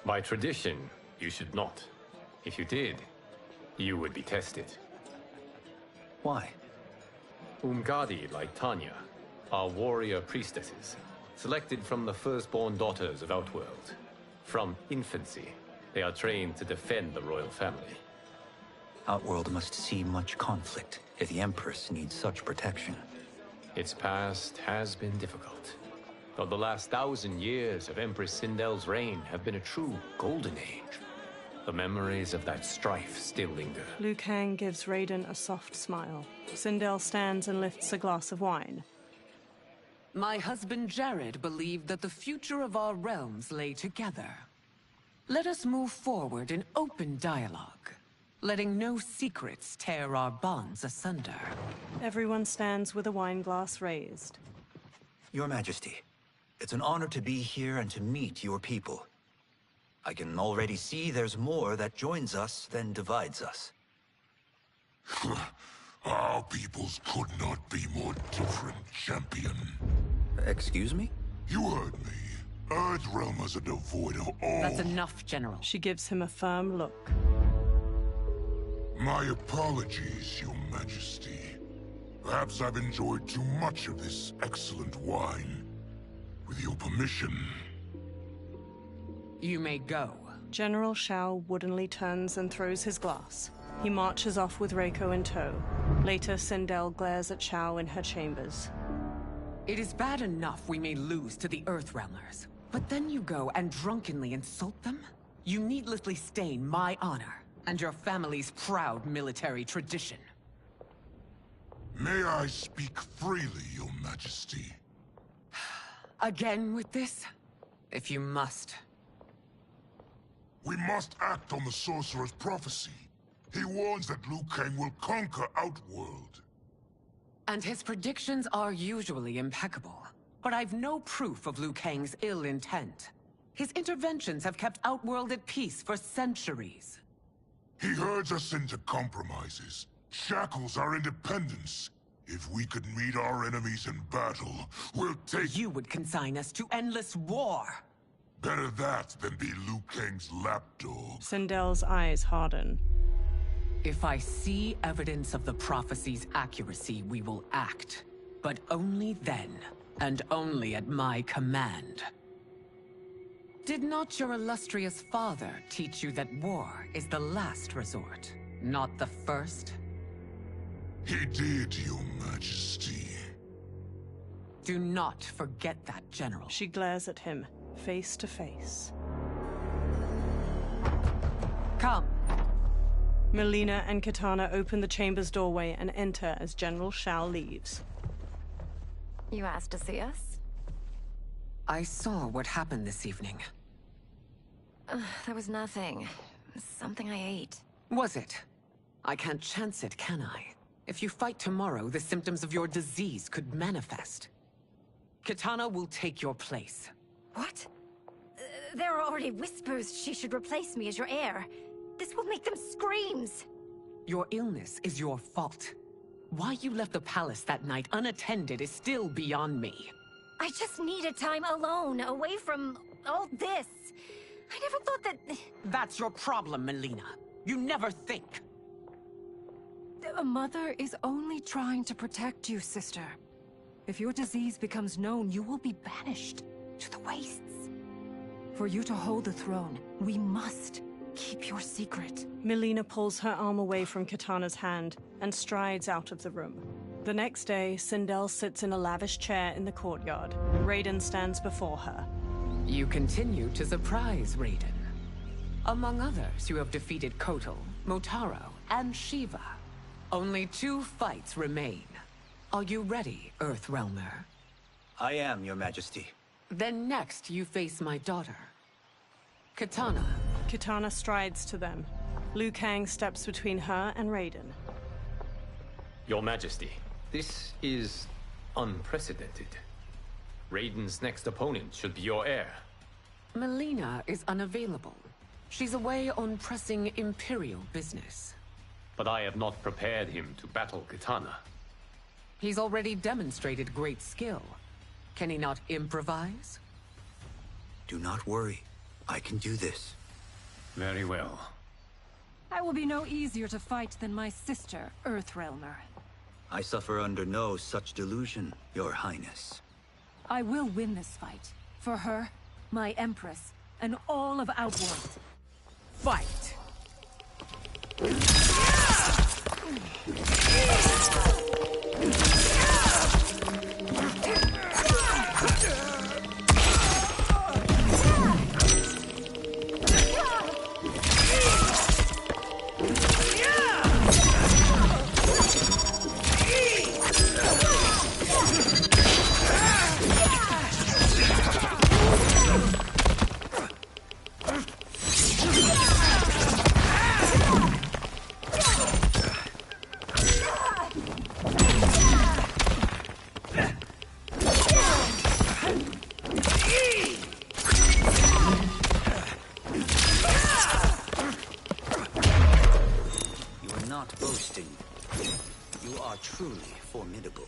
S8: By tradition, you should not. If you did, you would be tested.
S10: Why?
S8: Umgadi, like Tanya, are warrior priestesses, selected from the firstborn daughters of Outworld. From infancy, they are trained to defend the royal family.
S10: Outworld must see much conflict if the Empress needs such protection.
S8: Its past has been difficult, though the last 1,000 years of Empress Sindel's reign have been a true golden age. The memories of that strife still linger.
S5: Liu Kang gives Raiden a soft smile. Sindel stands and lifts a glass of wine.
S17: My husband Jared believed that the future of our realms lay together. Let us move forward in open dialogue, letting no secrets tear our bonds asunder.
S5: Everyone stands with a wine glass raised.
S10: Your Majesty, it's an honor to be here and to meet your people. I can already see there's more that joins us than divides us.
S16: Our peoples could not be more different, champion.
S10: Excuse me?
S16: You heard me. Earthrealmers are devoid of all...
S17: That's enough, General.
S5: She gives him a firm look.
S16: My apologies, Your Majesty. Perhaps I've enjoyed too much of this excellent wine. With your permission...
S17: You may go.
S5: General Shao woodenly turns and throws his glass. He marches off with Reiko in tow. Later, Sindel glares at Shao in her chambers.
S17: It is bad enough we may lose to the Earthrealmers, but then you go and drunkenly insult them? You needlessly stain my honor and your family's proud military tradition.
S16: May I speak freely, Your Majesty?
S17: Again with this? If you must.
S16: We must act on the Sorcerer's prophecy. He warns that Liu Kang will conquer Outworld.
S17: And his predictions are usually impeccable. But I've no proof of Liu Kang's ill intent. His interventions have kept Outworld at peace for centuries.
S16: He herds us into compromises, shackles our independence. If we could meet our enemies in battle, we'll take...
S17: You would consign us to endless war!
S16: Better that than be Liu Kang's lapdog.
S5: Sindel's eyes harden.
S17: If I see evidence of the prophecy's accuracy, we will act. But only then, and only at my command. Did not your illustrious father teach you that war is the last resort, not the first?
S16: He did, Your Majesty.
S17: Do not forget that, General.
S5: She glares at him, face to face.
S17: Come.
S5: Melina and Katana open the chamber's doorway and enter as General Shao leaves.
S12: You asked to see us?
S17: I saw what happened this evening.
S12: There was nothing. Something I ate.
S17: Was it? I can't chance it, can I? If you fight tomorrow, the symptoms of your disease could manifest. Kitana will take your place.
S12: What? There are already whispers she should replace me as your heir. This will make them screams.
S17: Your illness is your fault. Why you left the palace that night unattended is still beyond me.
S12: I just needed time alone, away from all this. I never thought that...
S17: That's your problem, Melina. You never think.
S13: A mother is only trying to protect you, sister. If your disease becomes known, you will be banished to the wastes. For you to hold the throne, we must keep your secret.
S5: Melina pulls her arm away from Kitana's hand and strides out of the room. The next day, Sindel sits in a lavish chair in the courtyard. Raiden stands before her.
S17: You continue to surprise Raiden. Among others, you have defeated Kotal, Motaro, and Shiva. Only 2 fights remain. Are you ready, Earthrealmer?
S10: I am, Your Majesty.
S17: Then next, you face my daughter, Kitana.
S5: Kitana strides to them. Liu Kang steps between her and Raiden.
S8: Your Majesty, this is unprecedented. Raiden's next opponent should be your heir.
S17: Melina is unavailable. She's away on pressing Imperial business.
S8: But I have not prepared him to battle Kitana.
S17: He's already demonstrated great skill. Can he not improvise?
S10: Do not worry. I can do this.
S8: Very well.
S13: I will be no easier to fight than my sister, Earthrealmer.
S10: I suffer under no such delusion, Your Highness.
S13: I will win this fight. For her, my Empress, and all of Outworld.
S17: Fight!
S10: You are truly formidable.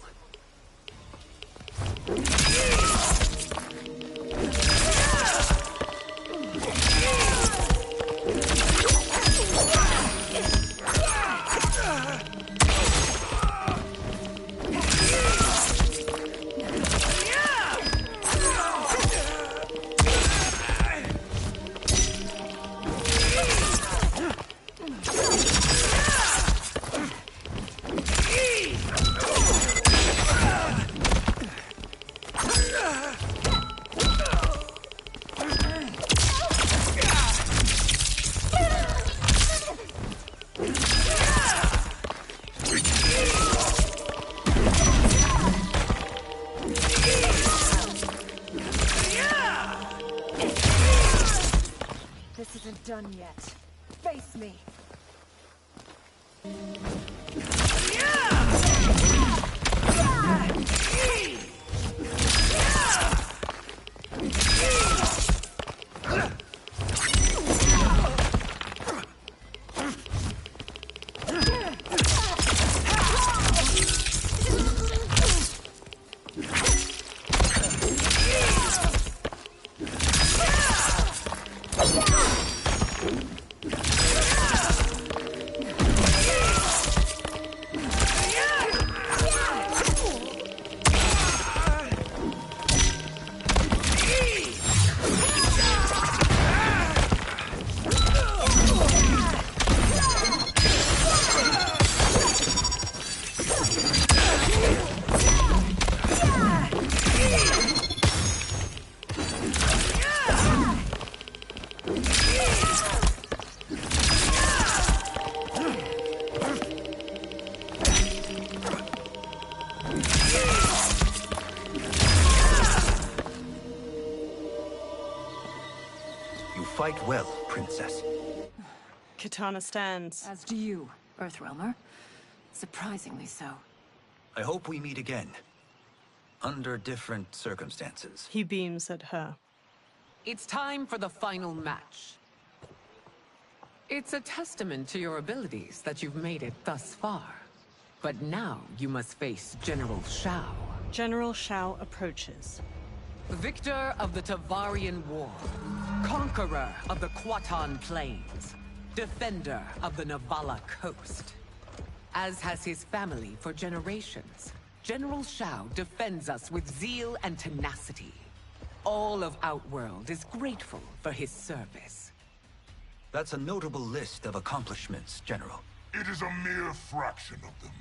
S13: This isn't done yet. Face me. You fight well, Princess.
S5: Kitana stands.
S13: As do you, Earthrealmer. Surprisingly so.
S10: I hope we meet again. Under different circumstances.
S5: He beams at her.
S17: It's time for the final match. It's a testament to your abilities that you've made it thus far. But now you must face General Shao.
S5: General Shao approaches.
S17: Victor of the Tavarian War. Conqueror of the Quatan Plains. Defender of the Navala Coast. As has his family for generations, General Shao defends us with zeal and tenacity. All of Outworld is grateful for his service.
S10: That's a notable list of accomplishments, General.
S16: It is a mere fraction of them.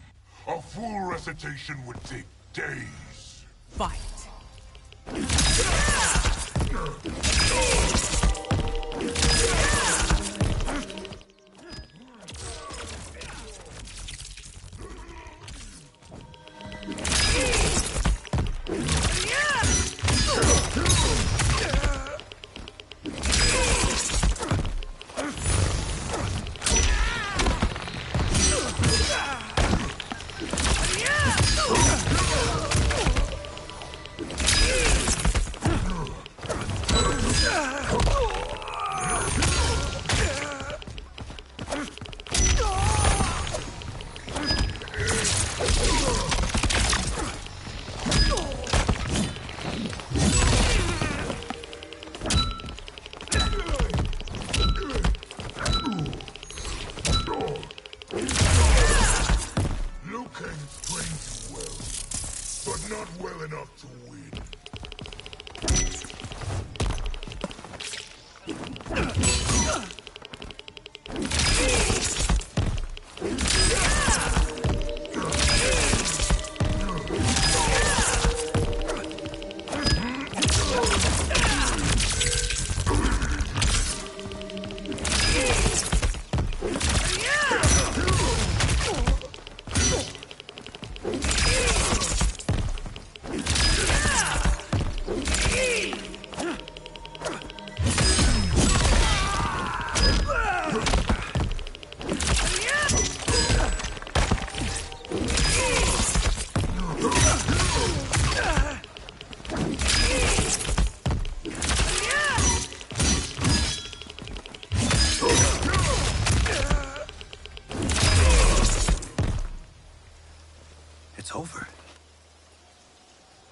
S16: A full recitation would take days.
S17: Fight!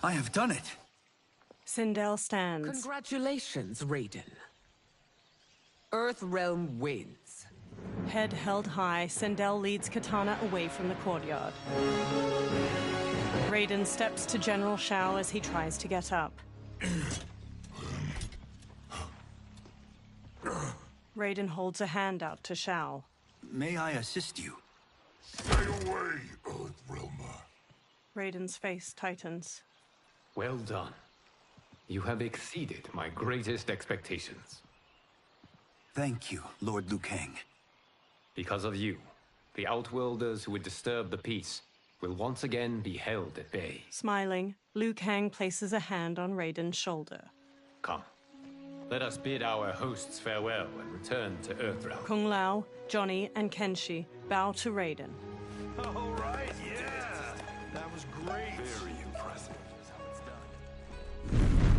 S10: I have done it.
S5: Sindel stands.
S17: Congratulations, Raiden. Earthrealm wins.
S5: Head held high, Sindel leads Kitana away from the courtyard. Raiden steps to General Shao as he tries to get up. Raiden holds a hand out to Shao.
S10: May I assist you?
S16: Stay away, Earthrealmer.
S5: Raiden's face tightens.
S8: Well done. You have exceeded my greatest expectations.
S10: Thank you, Lord Liu Kang.
S8: Because of you, the Outworlders who would disturb the peace will once again be held at bay.
S5: Smiling, Liu Kang places a hand on Raiden's shoulder.
S8: Come. Let us bid our hosts farewell and return to Earthrealm.
S5: Kung Lao, Johnny, and Kenshi bow to Raiden.
S2: All right, yeah. That was great.
S1: Very impressive.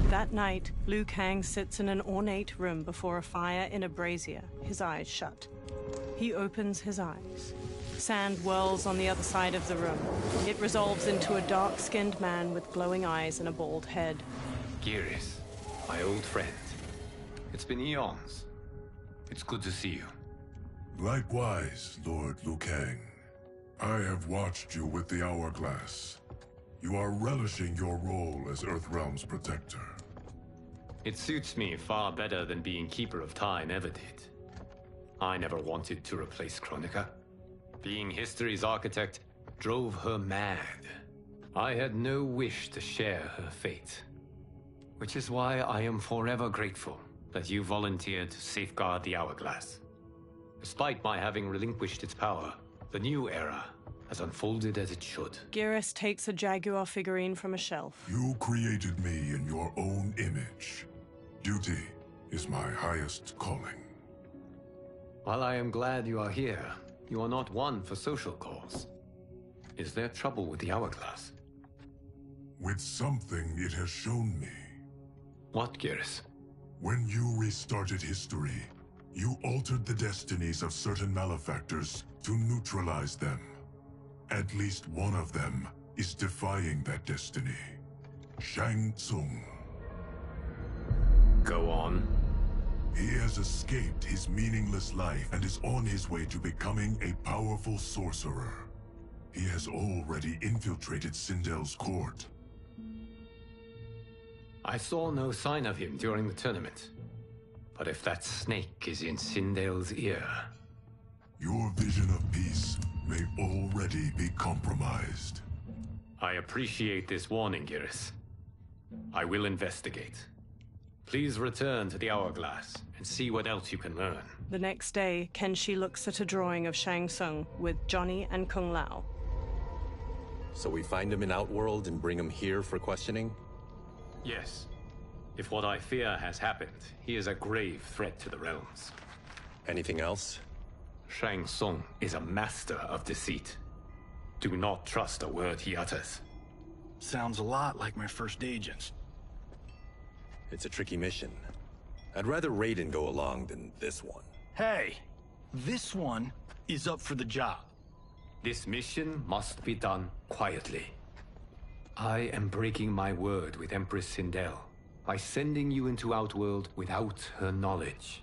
S5: That night, Liu Kang sits in an ornate room before a fire in a brazier, his eyes shut. He opens his eyes. Sand whirls on the other side of the room. It resolves into a dark-skinned man with glowing eyes and a bald head.
S8: Geras, my old friend. It's been eons. It's good to see you.
S16: Likewise, Lord Liu Kang. I have watched you with the Hourglass. You are relishing your role as Earthrealm's protector.
S8: It suits me far better than being Keeper of Time ever did. I never wanted to replace Kronika. Being history's architect drove her mad. I had no wish to share her fate. Which is why I am forever grateful that you volunteered to safeguard the Hourglass. Despite my having relinquished its power, the new era has unfolded as it should.
S5: Geras takes a Jaguar figurine from a shelf.
S16: You created me in your own image. Duty is my highest calling.
S8: While I am glad you are here, you are not one for social calls. Is there trouble with the hourglass?
S16: With something it has shown me.
S8: What, Geras?
S16: When you restarted history, you altered the destinies of certain malefactors to neutralize them. At least one of them is defying that destiny. Shang Tsung.
S8: Go on.
S16: He has escaped his meaningless life and is on his way to becoming a powerful sorcerer. He has already infiltrated Sindel's court.
S8: I saw no sign of him during the tournament. But if that snake is in Sindel's ear...
S16: Your vision of peace may already be compromised.
S8: I appreciate this warning, Geras. I will investigate. Please return to the hourglass and see what else you can learn.
S5: The next day, Kenshi looks at a drawing of Shang Tsung with Johnny and Kung Lao.
S1: So we find him in Outworld and bring him here for questioning?
S8: Yes. If what I fear has happened, he is a grave threat to the realms.
S1: Anything else?
S8: Shang Tsung is a master of deceit. Do not trust a word he utters.
S2: Sounds a lot like my first agents.
S1: It's a tricky mission. I'd rather Raiden go along than this one.
S2: Hey, this one is up for the job.
S8: This mission must be done quietly. I am breaking my word with Empress Sindel by sending you into Outworld without her knowledge.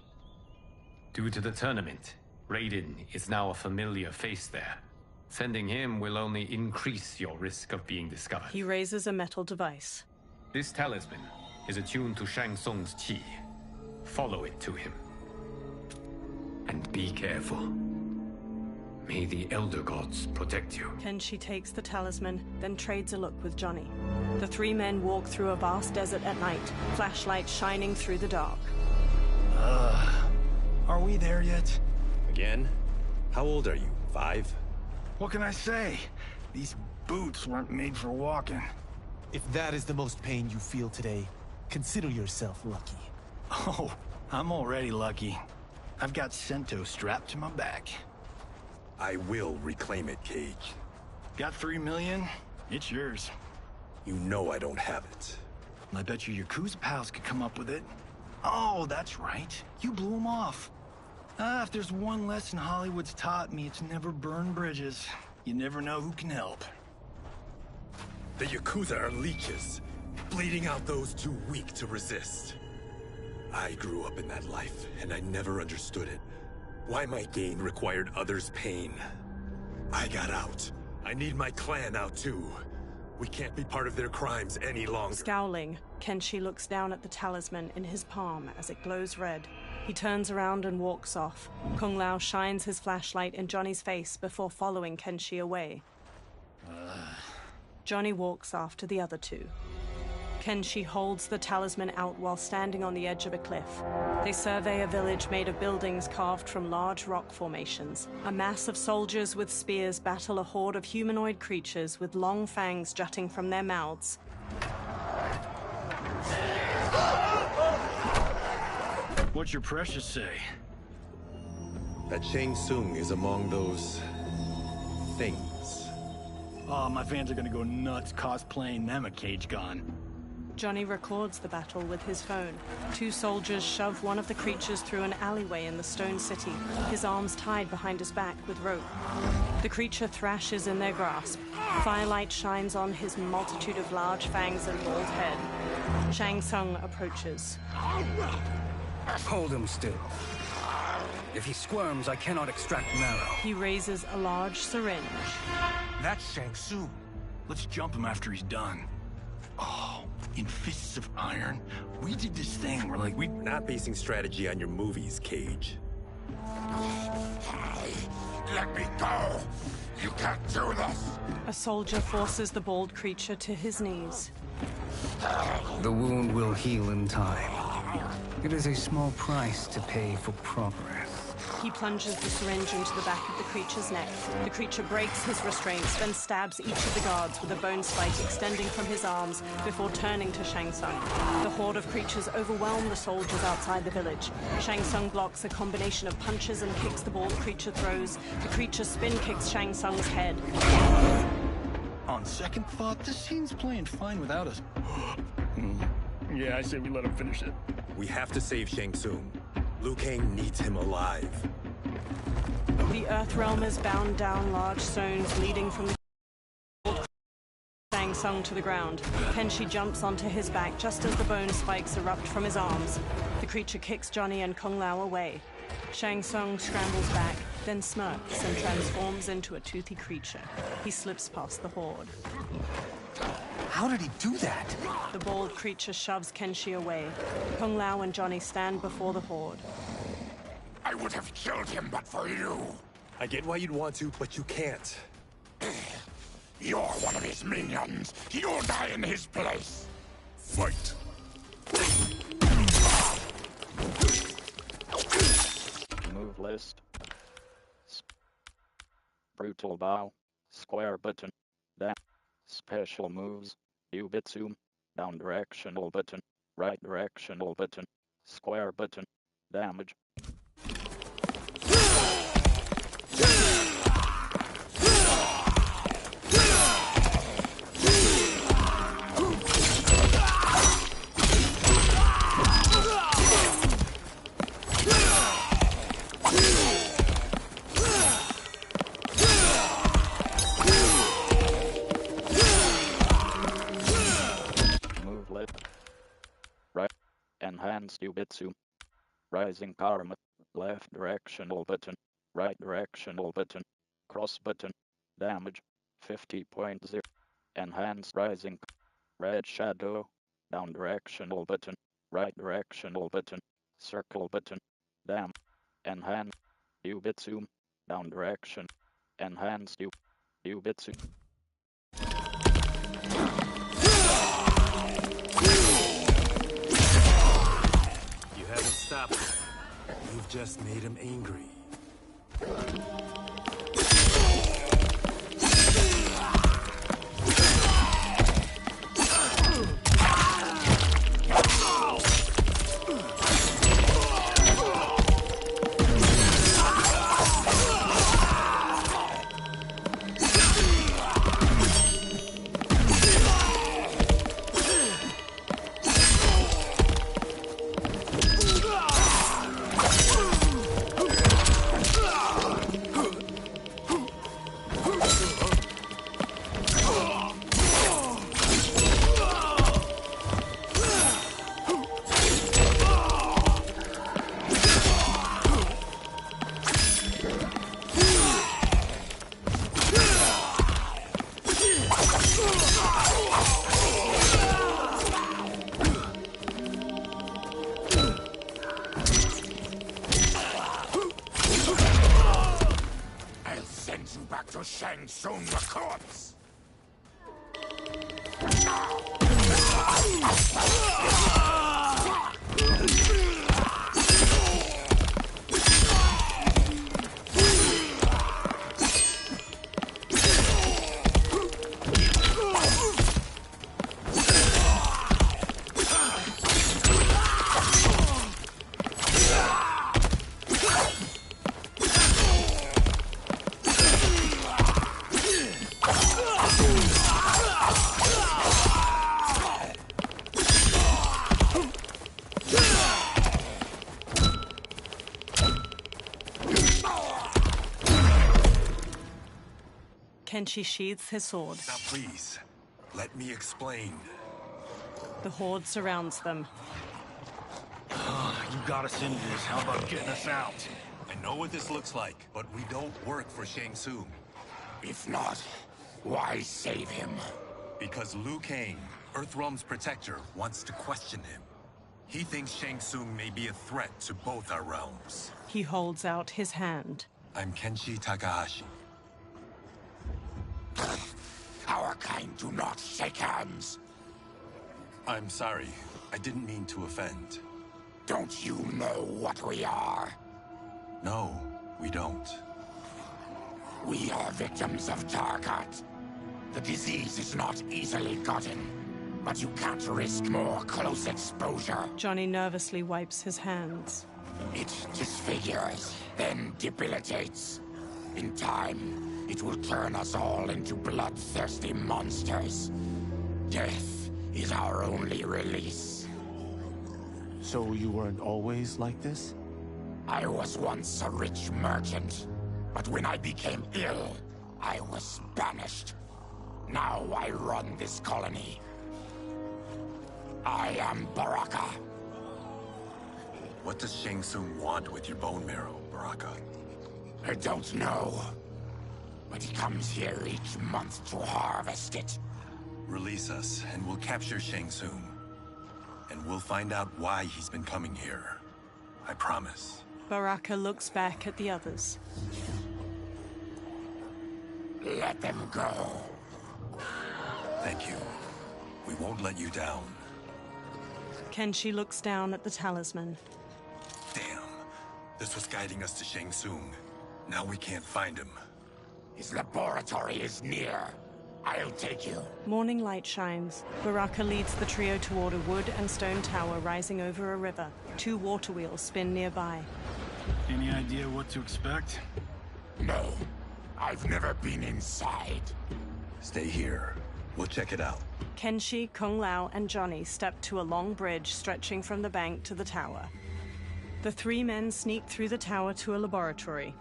S8: Due to the tournament, Raiden is now a familiar face there. Sending him will only increase your risk of being discovered.
S5: He raises a metal device.
S8: This talisman is attuned to Shang Tsung's chi. Follow it to him. And be careful. May the Elder Gods protect you.
S5: Kenshi takes the talisman, then trades a look with Johnny. The three men walk through a vast desert at night, flashlights shining through the dark.
S2: Are we there yet?
S1: Again? How old are you? 5?
S2: What can I say? These boots weren't made for walking.
S11: If that is the most pain you feel today, consider yourself lucky.
S2: Oh, I'm already lucky. I've got Sento strapped to my back.
S1: I will reclaim it, Cage.
S2: Got 3 million? It's yours.
S1: You know I don't have it.
S2: I bet your Yakuza pals could come up with it. Oh, that's right. You blew them off. If there's one lesson Hollywood's taught me, it's never burn bridges. You never know who can help.
S1: The Yakuza are leeches, bleeding out those too weak to resist. I grew up in that life, and I never understood it. Why my gain required others' pain. I got out. I need my clan out too. We can't be part of their crimes any longer.
S5: Scowling, Kenshi looks down at the talisman in his palm as it glows red. He turns around and walks off. Kung Lao shines his flashlight in Johnny's face before following Kenshi away. Johnny walks after the other two. Kenshi holds the talisman out while standing on the edge of a cliff. They survey a village made of buildings carved from large rock formations. A mass of soldiers with spears battle a horde of humanoid creatures with long fangs jutting from their mouths.
S2: What's your precious say?
S1: That Shang Tsung is among those... things.
S2: Oh, my fans are gonna go nuts cosplaying them a Cage Gun.
S5: Johnny records the battle with his phone. 2 soldiers shove one of the creatures through an alleyway in the stone city, his arms tied behind his back with rope. The creature thrashes in their grasp. Firelight shines on his multitude of large fangs and bald head. Shang Tsung approaches.
S19: Hold him still. If he squirms, I cannot extract marrow.
S5: He raises a large syringe.
S2: That's Shang Tsung. Let's jump him after he's done. Oh, in Fists of Iron, we did this thing where we're
S1: not basing strategy on your movies, Cage.
S16: Let me go! You can't do this!
S5: A soldier forces the bald creature to his knees.
S19: The wound will heal in time. It is a small price to pay for progress.
S5: He plunges the syringe into the back of the creature's neck. The creature breaks his restraints, then stabs each of the guards with a bone spike extending from his arms before turning to Shang Tsung. The horde of creatures overwhelm the soldiers outside the village. Shang Tsung blocks a combination of punches and kicks the ball the creature throws. The creature spin kicks Shang Tsung's head.
S2: On second thought, this scene's playing fine without us. Yeah, I say we let him finish it.
S1: We have to save Shang Tsung. Liu Kang needs him alive.
S5: The Earthrealm is bound down large stones leading from the Shang Tsung to the ground. Kenshi jumps onto his back just as the bone spikes erupt from his arms. The creature kicks Johnny and Kung Lao away. Shang Tsung scrambles back, then smirks and transforms into a toothy creature. He slips past the horde.
S11: How did he do that?
S5: The bald creature shoves Kenshi away. Kung Lao and Johnny stand before the horde.
S4: I would have killed him but for you.
S1: I get why you'd want to, but you can't.
S4: You're one of his minions. You'll die in his place.
S16: Fight.
S3: Move list. Brutal bow. Square button. Down. Special moves. Ubitsu. Down directional button. Right directional button. Square button. Damage. Enhanced Ubitsu. Rising Karma. Left directional button. Right directional button. Cross button. Damage. 50.0. Enhanced Rising. Red Shadow. Down directional button. Right directional button. Circle button. Damage. Enhanced Ubitsu. Down direction. Enhanced Ubitsu.
S1: You haven't stopped him. You've just made him angry.
S4: To Shang Tsung the corpse!
S5: Kenshi sheathes his sword.
S1: Now please, let me explain.
S5: The horde surrounds them.
S2: You got us into this. How about getting us out?
S1: I know what this looks like, but we don't work for Shang Tsung.
S4: If not, why save him?
S1: Because Liu Kang, Earthrealm's protector, wants to question him. He thinks Shang Tsung may be a threat to both our realms.
S5: He holds out his hand.
S1: I'm Kenshi Takahashi.
S4: Our kind do not shake hands.
S1: I'm sorry. I didn't mean to offend.
S4: Don't you know what we are?
S1: No, We don't.
S4: We are victims of Tarkat. The disease is not easily gotten, but you can't risk more close exposure.
S5: Johnny nervously wipes his hands.
S4: It disfigures, then debilitates. In time, it will turn us all into bloodthirsty monsters. Death is our only release.
S11: So you weren't always like this?
S4: I was once a rich merchant, but when I became ill, I was banished. Now I run this colony. I am Baraka.
S1: What does Shang Tsung want with your bone marrow, Baraka?
S4: I don't know, but he comes here each month to harvest it.
S1: Release us, and we'll capture Shang Tsung. And we'll find out why he's been coming here. I promise.
S5: Baraka looks back at the others.
S4: Let them go.
S1: Thank you. We won't let you down.
S5: Kenshi looks down at the talisman.
S1: Damn. This was guiding us to Shang Tsung. Now we can't find him.
S4: His laboratory is near. I'll take you.
S5: Morning light shines. Baraka leads the trio toward a wood and stone tower rising over a river. 2 water wheels spin nearby.
S2: Any idea what to expect?
S4: No. I've never been inside.
S1: Stay here. We'll check it out.
S5: Kenshi, Kung Lao, and Johnny step to a long bridge stretching from the bank to the tower. The 3 men sneak through the tower to a laboratory.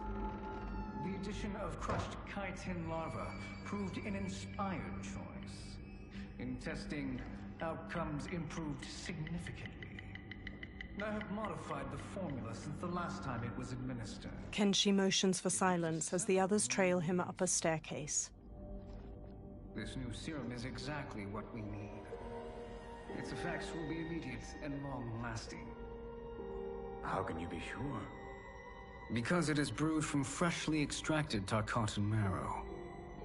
S19: The addition of crushed chitin larva proved an inspired choice. In testing, outcomes improved significantly. I have modified the formula since the last time it was administered.
S5: Kenshi motions for silence as the others trail him up a staircase.
S19: This new serum is exactly what we need. Its effects will be immediate and long-lasting.
S18: How can you be sure?
S19: Because it is brewed from freshly extracted Tarkatan marrow.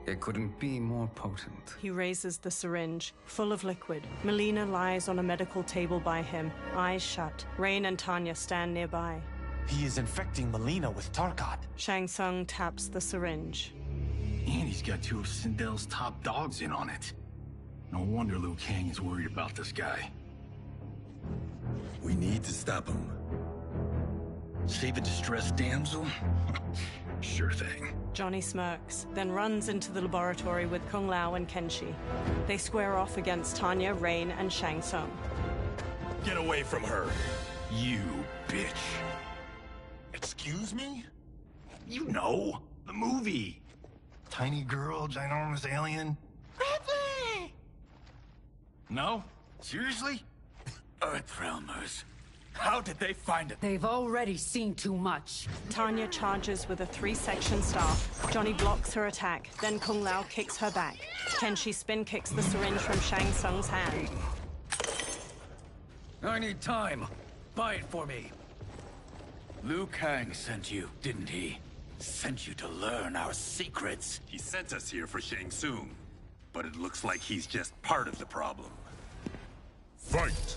S19: It couldn't be more potent.
S5: He raises the syringe, full of liquid. Melina lies on a medical table by him, eyes shut. Rain and Tanya stand nearby.
S11: He is infecting Melina with Tarkat.
S5: Shang Tsung taps the syringe.
S2: And he's got 2 of Sindel's top dogs in on it. No wonder Liu Kang is worried about this guy.
S1: We need to stop him.
S2: Save a distressed damsel? Sure thing.
S5: Johnny smirks, then runs into the laboratory with Kung Lao and Kenshi. They square off against Tanya, Rain, and Shang Tsung.
S1: Get away from her!
S2: You bitch.
S4: Excuse me?
S2: You know, the movie. Tiny girl, ginormous alien.
S4: Ripley!
S2: No? Seriously?
S18: Earthrealmers. How did they find it?
S14: They've already seen too much.
S5: Tanya charges with a 3-section staff. Johnny blocks her attack, then Kung Lao kicks her back. Kenshi spin kicks the syringe from Shang Tsung's hand.
S18: I need time. Buy it for me. Liu Kang sent you, didn't he? Sent you to learn our secrets.
S1: He sent us here for Shang Tsung, but it looks like he's just part of the problem.
S16: Fight!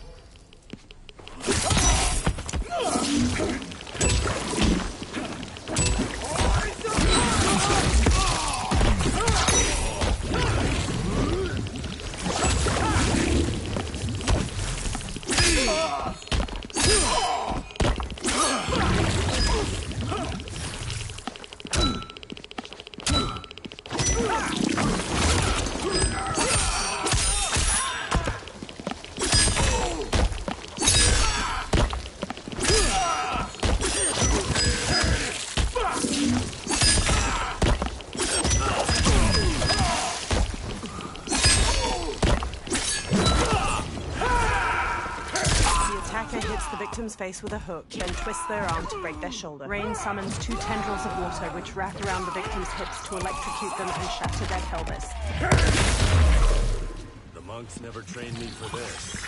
S5: Victim's face with a hook, then twists their arm to break their shoulder. Rain summons 2 tendrils of water, which wrap around the victim's hips to electrocute them and shatter their pelvis.
S9: The monks never trained me for this.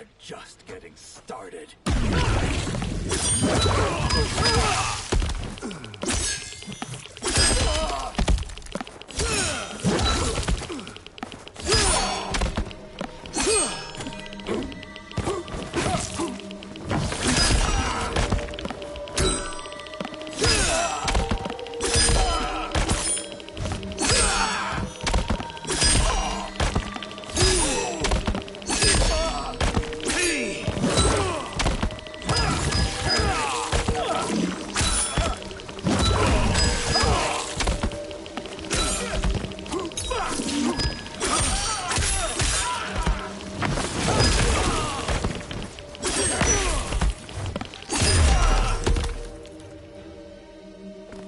S18: are just getting started.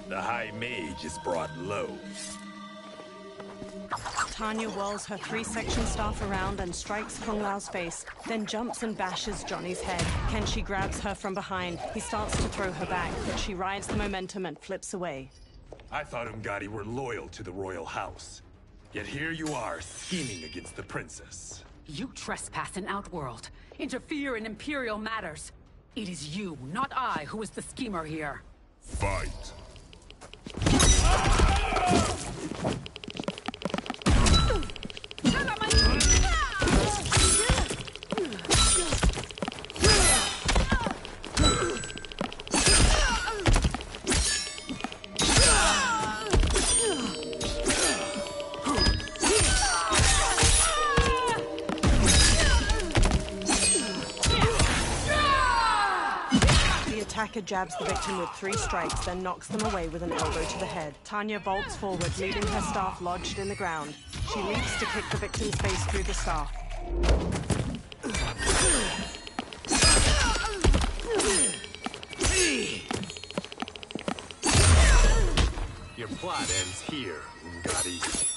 S1: The High Mage is brought low.
S5: Tanya whirls her three-section staff around and strikes Kung Lao's face, then jumps and bashes Johnny's head. Kenshi grabs her from behind. He starts to throw her back, but she rides the momentum and flips away.
S1: I thought Umgadi were loyal to the royal house. Yet here you are, scheming against the princess.
S14: You trespass in Outworld, interfere in Imperial matters. It is you, not I, who is the schemer here.
S16: Fight.
S5: Attacker jabs the victim with 3 strikes, then knocks them away with an elbow to the head. Tanya bolts forward, leaving her staff lodged in the ground. She leaps to kick the victim's face through the staff.
S1: Your plot ends here, Umgadi.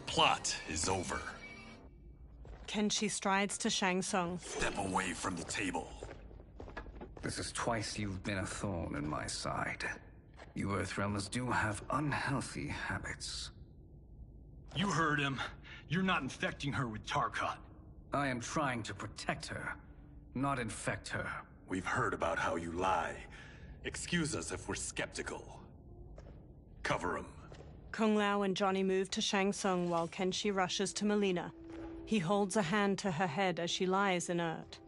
S1: Plot is over.
S5: Kenshi strides to Shang Tsung.
S1: Step away from the table.
S19: This is twice you've been a thorn in my side. You Earthrealmers do have unhealthy habits.
S2: You heard him. You're not infecting her with Tarkat.
S19: I am trying to protect her, not infect her.
S1: We've heard about how you lie. Excuse us if we're skeptical. Cover him.
S5: Kung Lao and Johnny move to Shang Tsung while Kenshi rushes to Melina. He holds a hand to her head as she lies inert.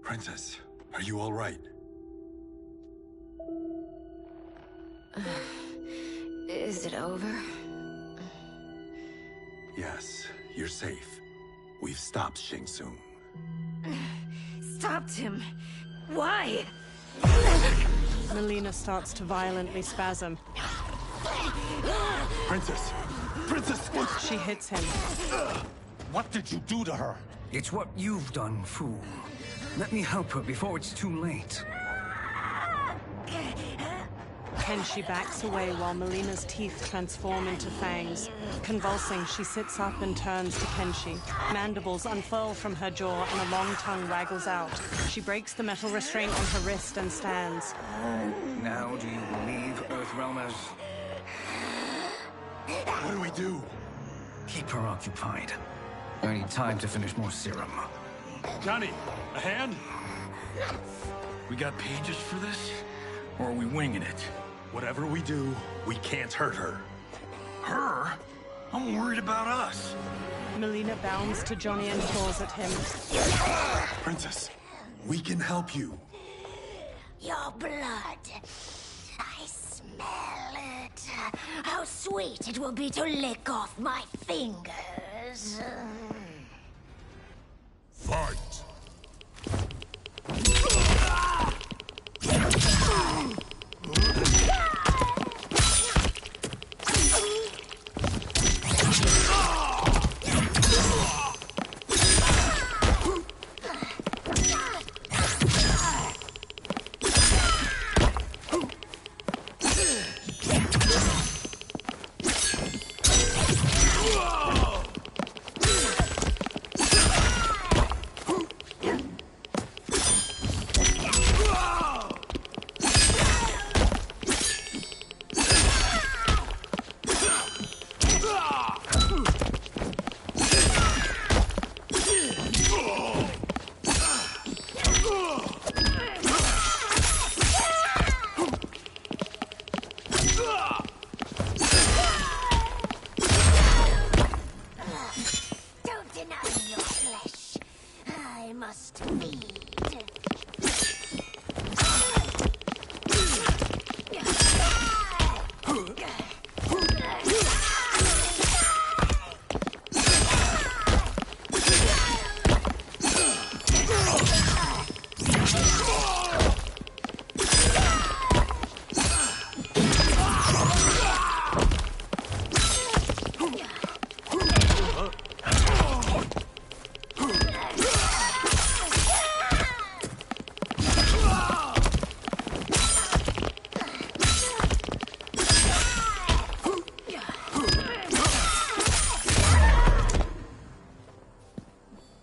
S1: Princess, are you all right?
S12: Is it over?
S1: Yes, you're safe. We've stopped Shang Tsung.
S12: Stopped him? Why?
S5: Melina starts to violently spasm.
S1: Princess! Princess!
S5: She hits him.
S18: What did you do to her?
S19: It's what you've done, fool. Let me help her before it's too late.
S5: Kenshi backs away while Melina's teeth transform into fangs. Convulsing, she sits up and turns to Kenshi. Mandibles unfurl from her jaw and a long tongue waggles out. She breaks the metal restraint on her wrist and stands.
S19: Now do you believe, Earthrealmers?
S1: What do we do?
S19: Keep her occupied. I need time to finish more serum.
S1: Johnny, a hand?
S2: We got pages for this? Or are we winging it?
S1: Whatever we do, we can't hurt her.
S2: Her? I'm worried about us.
S5: Melina bounds to Johnny and claws at him.
S1: Princess, we can help you.
S12: Your blood. I smell it. How sweet it will be to lick off my fingers.
S16: Fight!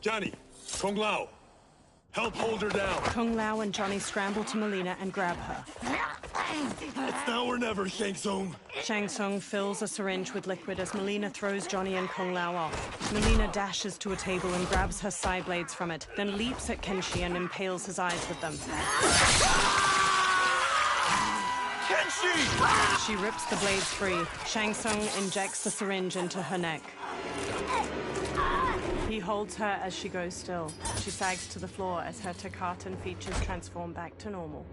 S1: Johnny, Kung Lao, help hold her down.
S5: Kung Lao and Johnny scramble to Melina and grab her.
S1: It's now or never, Shang Tsung.
S5: Shang Tsung fills a syringe with liquid as Melina throws Johnny and Kung Lao off. Melina dashes to a table and grabs her side blades from it, then leaps at Kenshi and impales his eyes with them.
S2: Kenshi!
S5: She rips the blades free. Shang Tsung injects the syringe into her neck. He holds her as she goes still. She sags to the floor as her Takatan features transform back to normal.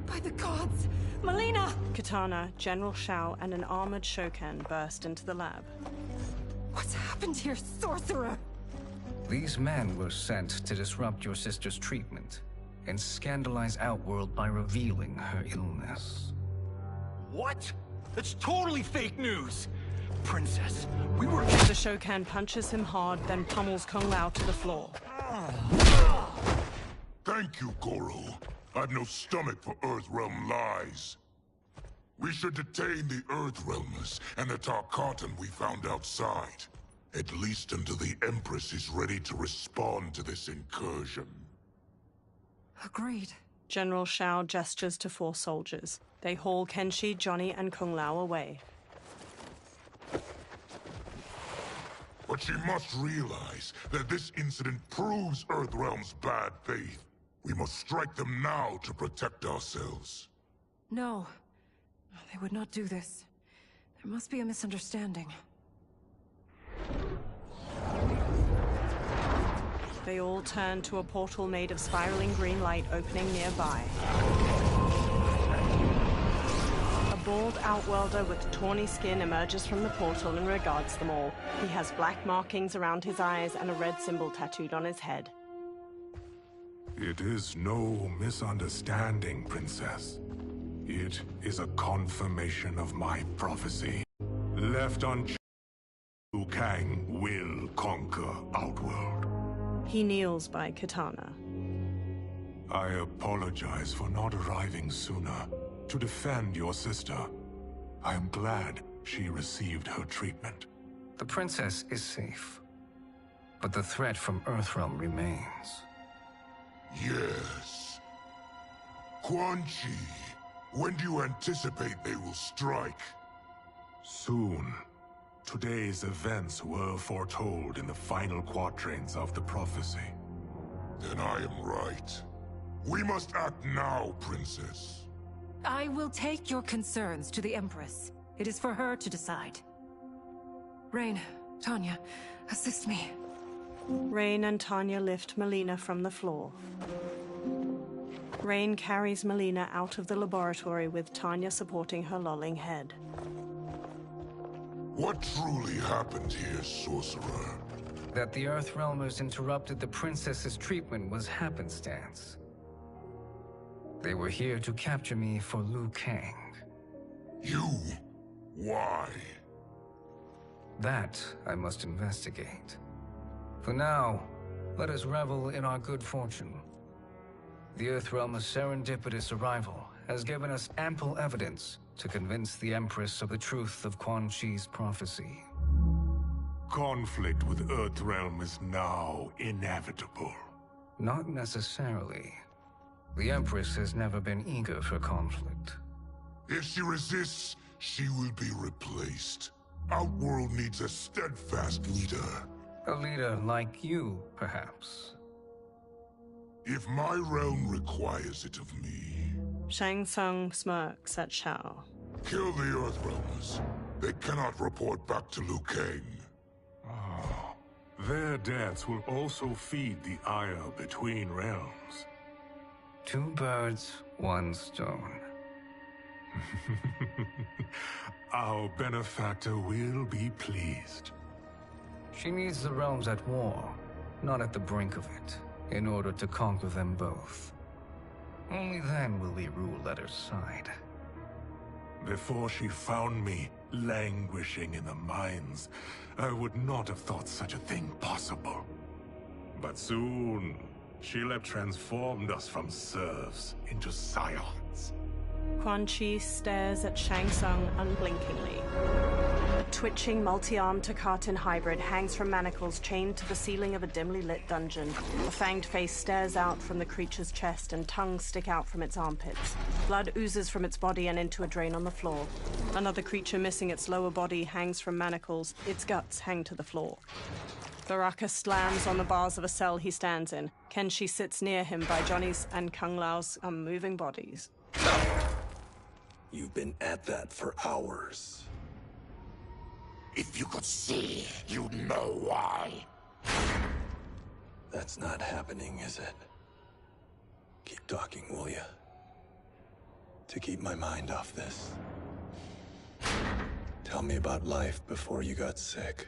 S13: By the gods! Melina!
S5: Katana, General Shao, and an armored Shokan burst into the lab.
S13: What's happened here, sorcerer?
S20: These men were sent to disrupt your sister's treatment and scandalize Outworld by revealing her illness.
S2: What? That's totally fake news! Princess, we were...
S5: The Shokan punches him hard, then pummels Kung Lao to the floor.
S16: Thank you, Goro. I've no stomach for Earthrealm lies. We should detain the Earthrealmers and the Tarkatan we found outside. At least until the Empress is ready to respond to this incursion.
S13: Agreed.
S5: General Shao gestures to 4 soldiers. They haul Kenshi, Johnny, and Kung Lao away.
S16: But she must realize that this incident proves Earthrealm's bad faith. We must strike them now to protect ourselves.
S13: No. They would not do this. There must be a misunderstanding.
S5: They all turn to a portal made of spiraling green light opening nearby. A bald outworlder with tawny skin emerges from the portal and regards them all. He has black markings around his eyes and a red symbol tattooed on his head.
S9: It is no misunderstanding, Princess. It is a confirmation of my prophecy. Left unchecked, Liu Kang will conquer Outworld.
S5: He kneels by Katana.
S9: I apologize for not arriving sooner to defend your sister. I am glad she received her treatment.
S20: The princess is safe, but the threat from Earthrealm remains.
S16: Yes. Quan Chi, when do you anticipate they will strike?
S9: Soon. Today's events were foretold in the final quatrains of the prophecy.
S16: Then I am right. We must act now, Princess.
S13: I will take your concerns to the Empress. It is for her to decide. Rain, Tanya, assist me.
S5: Rain and Tanya lift Melina from the floor. Rain carries Melina out of the laboratory with Tanya supporting her lolling head.
S16: What truly happened here, sorcerer?
S20: That the Earthrealmers interrupted the princess's treatment was happenstance. They were here to capture me for Liu Kang.
S16: You? Why?
S20: That I must investigate. For now, let us revel in our good fortune. The Earthrealm's serendipitous arrival has given us ample evidence to convince the Empress of the truth of Quan Chi's prophecy.
S9: Conflict with Earthrealm is now inevitable.
S20: Not necessarily. The Empress has never been eager for conflict.
S16: If she resists, she will be replaced. Outworld needs a steadfast leader.
S20: A leader like you, perhaps.
S16: If my realm requires it of me.
S5: Shang Tsung smirks at Shao.
S16: Kill the Earthrealmers. They cannot report back to Liu Kang.
S9: Their deaths will also feed the ire between realms.
S20: Two birds, one stone.
S9: Our benefactor will be pleased.
S20: She needs the realms at war, not at the brink of it, in order to conquer them both. Only then will we rule at her side.
S9: Before she found me languishing in the mines, I would not have thought such a thing possible. But soon, she'll have transformed us from serfs into scions.
S5: Quan Chi stares at Shang Tsung unblinkingly. A twitching, multi-armed Takatin hybrid hangs from manacles chained to the ceiling of a dimly lit dungeon. A fanged face stares out from the creature's chest and tongues stick out from its armpits. Blood oozes from its body and into a drain on the floor. Another creature missing its lower body hangs from manacles. Its guts hang to the floor. Baraka slams on the bars of a cell he stands in. Kenshi sits near him by Johnny's and Kung Lao's unmoving bodies.
S1: You've been at that for hours.
S4: If you could see, you'd know why.
S1: That's not happening, is it? Keep talking, will ya? To keep my mind off this. Tell me about life before you got sick.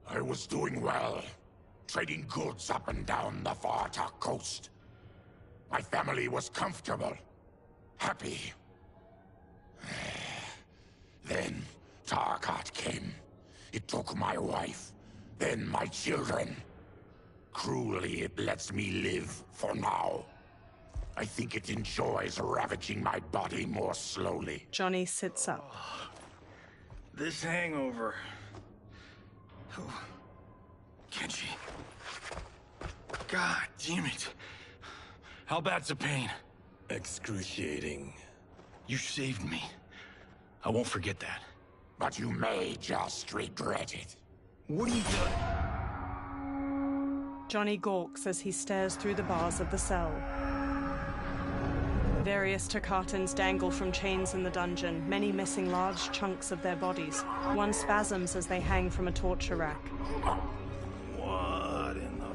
S4: I was doing well, trading goods up and down the Varta coast. My family was comfortable, happy. Then Tarkat came. It took my wife, then my children. Cruelly, it lets me live for now. I think it enjoys ravaging my body more slowly.
S5: Johnny sits up.
S2: This hangover. Oh. Kenshi. God damn it. How bad's the pain?
S1: Excruciating.
S2: You saved me. I won't forget that.
S4: But you may just regret it.
S2: What are you doing?
S5: Johnny gawks as he stares through the bars of the cell. Various Takatans dangle from chains in the dungeon, many missing large chunks of their bodies. One spasms as they hang from a torture rack.
S2: What in the...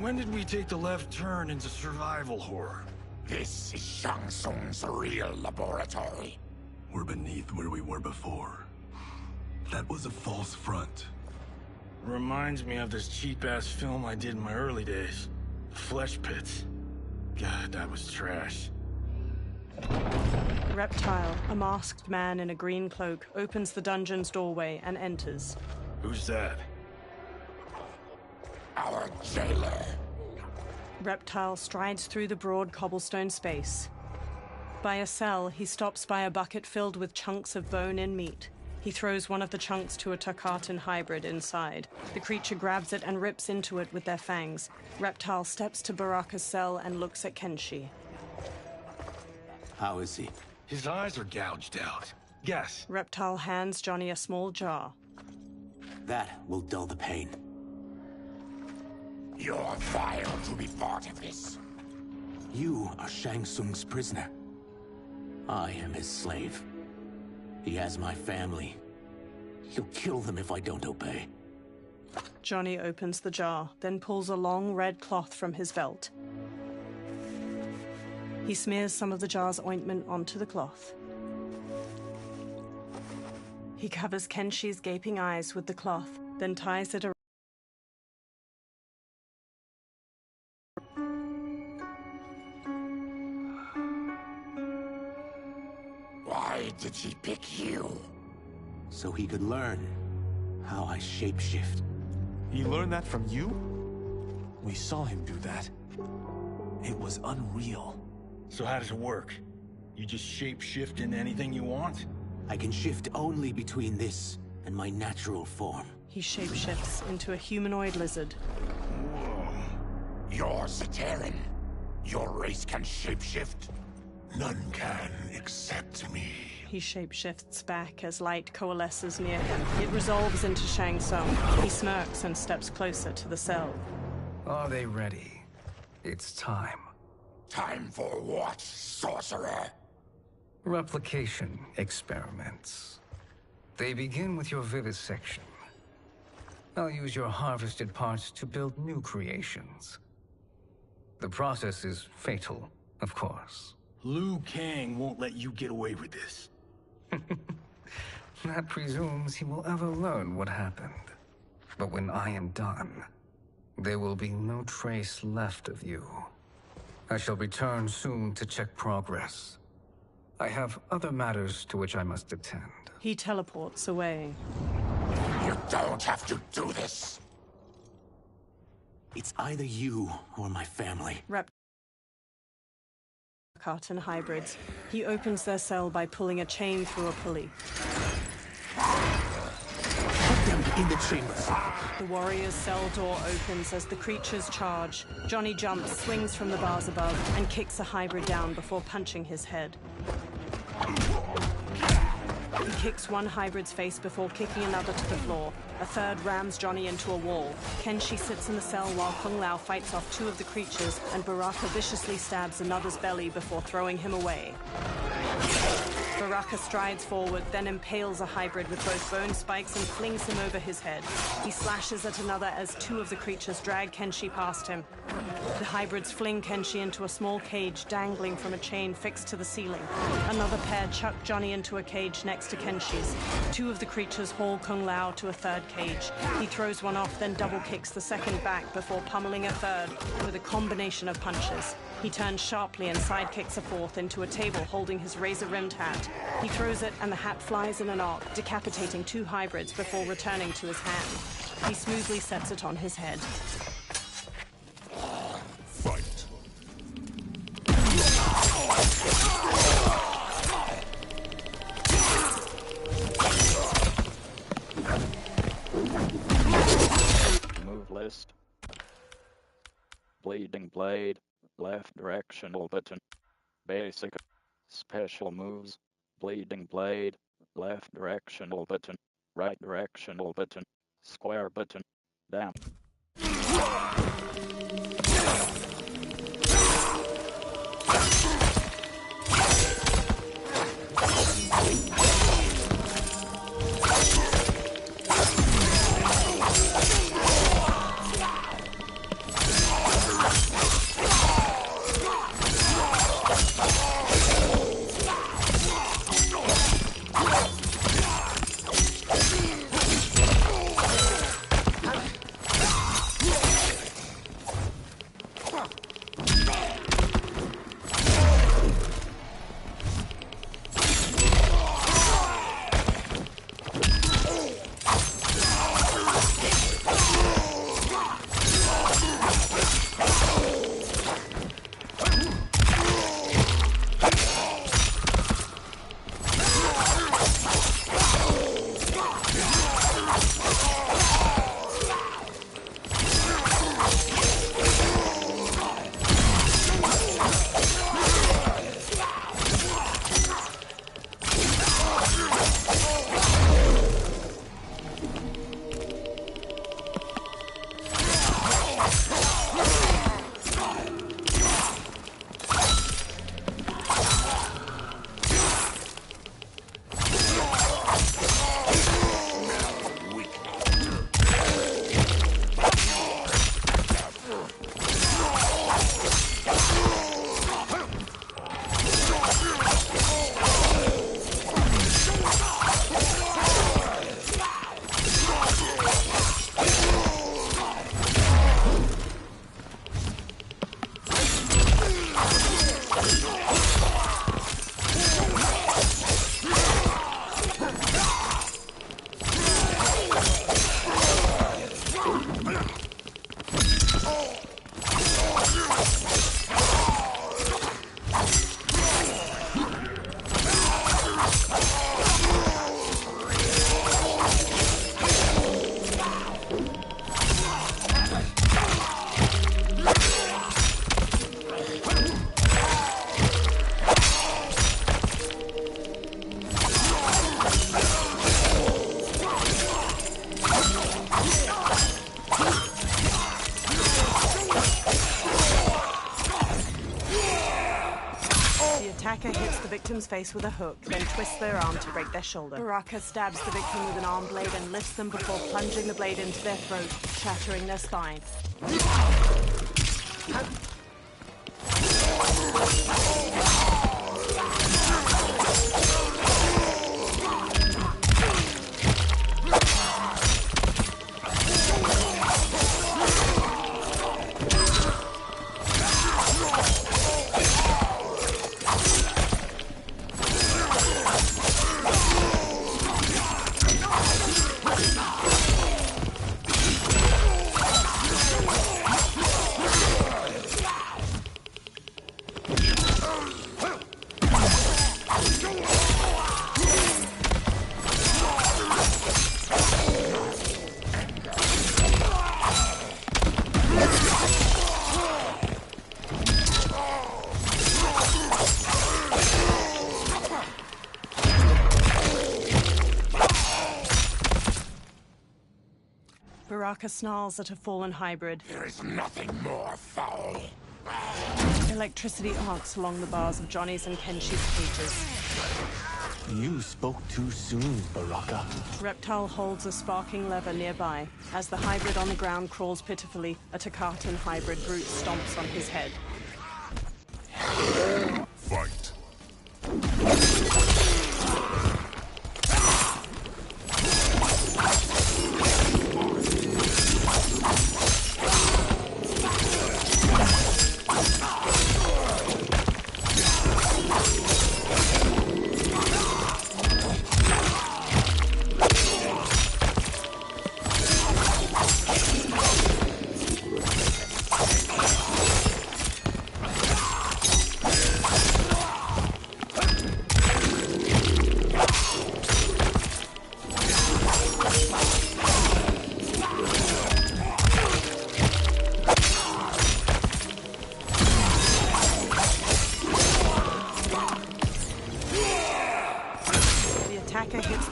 S2: When did we take the left turn into survival horror?
S4: This is Shang Tsung's real laboratory.
S1: We're beneath where we were before. That was a false front.
S2: Reminds me of this cheap-ass film I did in my early days. The Flesh Pits. God, that was trash.
S5: Reptile, a masked man in a green cloak, opens the dungeon's doorway and enters.
S2: Who's that?
S4: Our jailer.
S5: Reptile strides through the broad cobblestone space. By a cell, he stops by a bucket filled with chunks of bone and meat. He throws one of the chunks to a Takatan hybrid inside. The creature grabs it and rips into it with their fangs. Reptile steps to Baraka's cell and looks at Kenshi.
S18: How is he?
S2: His eyes are gouged out. Guess.
S5: Reptile hands Johnny a small jar.
S18: That will dull the pain.
S4: You're vile to be part of this.
S18: You are Shang Tsung's prisoner. I am his slave. He has my family.
S21: He'll kill them if I don't obey.
S5: Johnny opens the jar, then pulls a long red cloth from his belt. He smears some of the jar's ointment onto the cloth. He covers Kenshi's gaping eyes with the cloth, then ties it around.
S4: Why did he pick you?
S21: So he could learn how I shapeshift.
S11: He learned that from you? We saw him do that. It was unreal.
S18: So how does it work? You just shapeshift into anything you want?
S21: I can shift only between this and my natural form.
S5: He shapeshifts into a humanoid lizard.
S4: You're Zaterran. Your race can shapeshift. None can except me.
S5: He shapeshifts back as light coalesces near him. It resolves into Shang Tsung. He smirks and steps closer to the cell.
S20: Are they ready? It's time.
S4: Time for what, sorcerer?
S20: Replication experiments. They begin with your vivisection. I'll use your harvested parts to build new creations. The process is fatal, of course.
S18: Liu Kang won't let you get away with this.
S20: That presumes he will ever learn what happened. But when I am done, there will be no trace left of you. I shall return soon to check progress. I have other matters to which I must attend.
S5: He teleports away.
S4: You don't have to do this.
S21: It's either you or my family.
S5: Carton hybrids. He opens their cell by pulling a chain through a pulley.
S21: Put them in the chambers.
S5: The warrior's cell door opens as the creatures charge. Johnny jumps, swings from the bars above, and kicks a hybrid down before punching his head. He kicks one hybrid's face before kicking another to the floor. A third rams Johnny into a wall. Kenshi sits in the cell while Kung Lao fights off two of the creatures, and Baraka viciously stabs another's belly before throwing him away. Baraka strides forward, then impales a hybrid with both bone spikes and flings him over his head. He slashes at another as two of the creatures drag Kenshi past him. The hybrids fling Kenshi into a small cage dangling from a chain fixed to the ceiling. Another pair chuck Johnny into a cage next to Kenshi's. Two of the creatures haul Kung Lao to a third cage. He throws one off, then double kicks the second back before pummeling a third with a combination of punches. He turns sharply and sidekicks a fourth into a table holding his razor-rimmed hat. He throws it and the hat flies in an arc, decapitating two hybrids before returning to his hand. He smoothly sets it on his head.
S16: Fight.
S3: Move list. Bleeding blade. Left directional button. Basic. Special moves. Bleeding blade. Left directional button. Right directional button. Square button. Down.
S5: Hits the victim's face with a hook, then twists their arm to break their shoulder. Baraka stabs the victim with an arm blade and lifts them before plunging the blade into their throat, shattering their spine. Baraka snarls at a fallen hybrid.
S4: There is nothing more foul.
S5: Electricity arcs along the bars of Johnny's and Kenshi's cages.
S11: You spoke too soon, Baraka.
S5: Reptile holds a sparking lever nearby. As the hybrid on the ground crawls pitifully, a Takatan hybrid brute stomps on his head.
S16: Fight.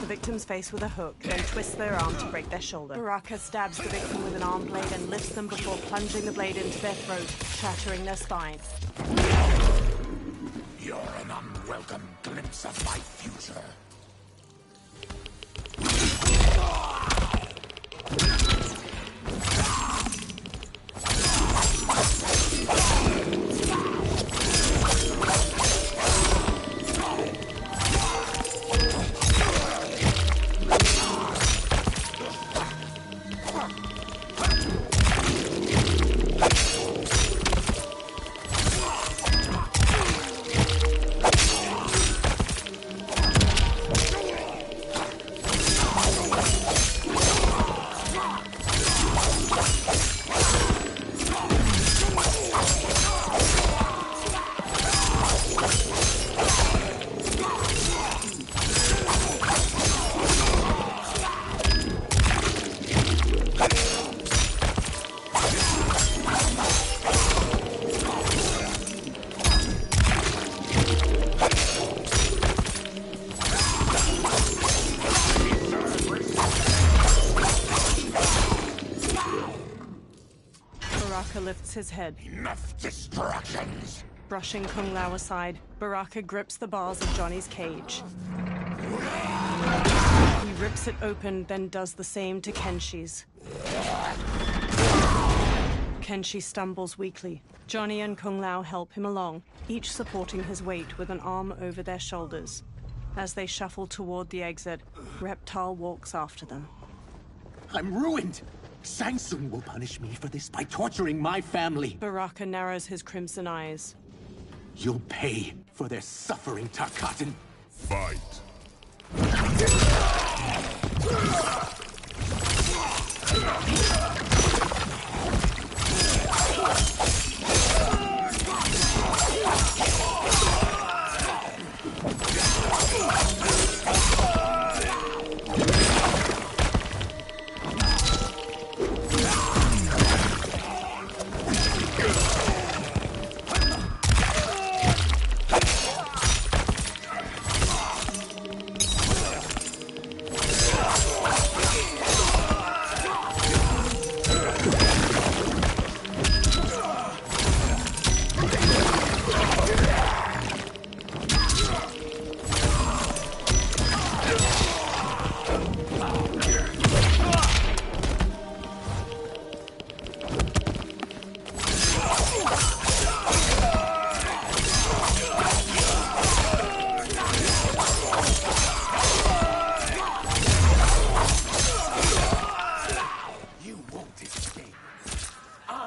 S5: Victim's face with a hook, then twists their arm to break their shoulder. Baraka stabs the victim with an arm blade and lifts them before plunging the blade into their throat, shattering their spine.
S4: You're an unwelcome glimpse of my future.
S5: Lifts his head.
S4: Enough distractions!
S5: Brushing Kung Lao aside, Baraka grips the bars of Johnny's cage. He rips it open, then does the same to Kenshi's. Kenshi stumbles weakly. Johnny and Kung Lao help him along, each supporting his weight with an arm over their shoulders. As they shuffle toward the exit, Reptile walks after them.
S21: I'm ruined! Shang Tsung will punish me for this by torturing my family.
S5: Baraka narrows his crimson eyes.
S21: You'll pay for their suffering, Tarkatan.
S16: Fight.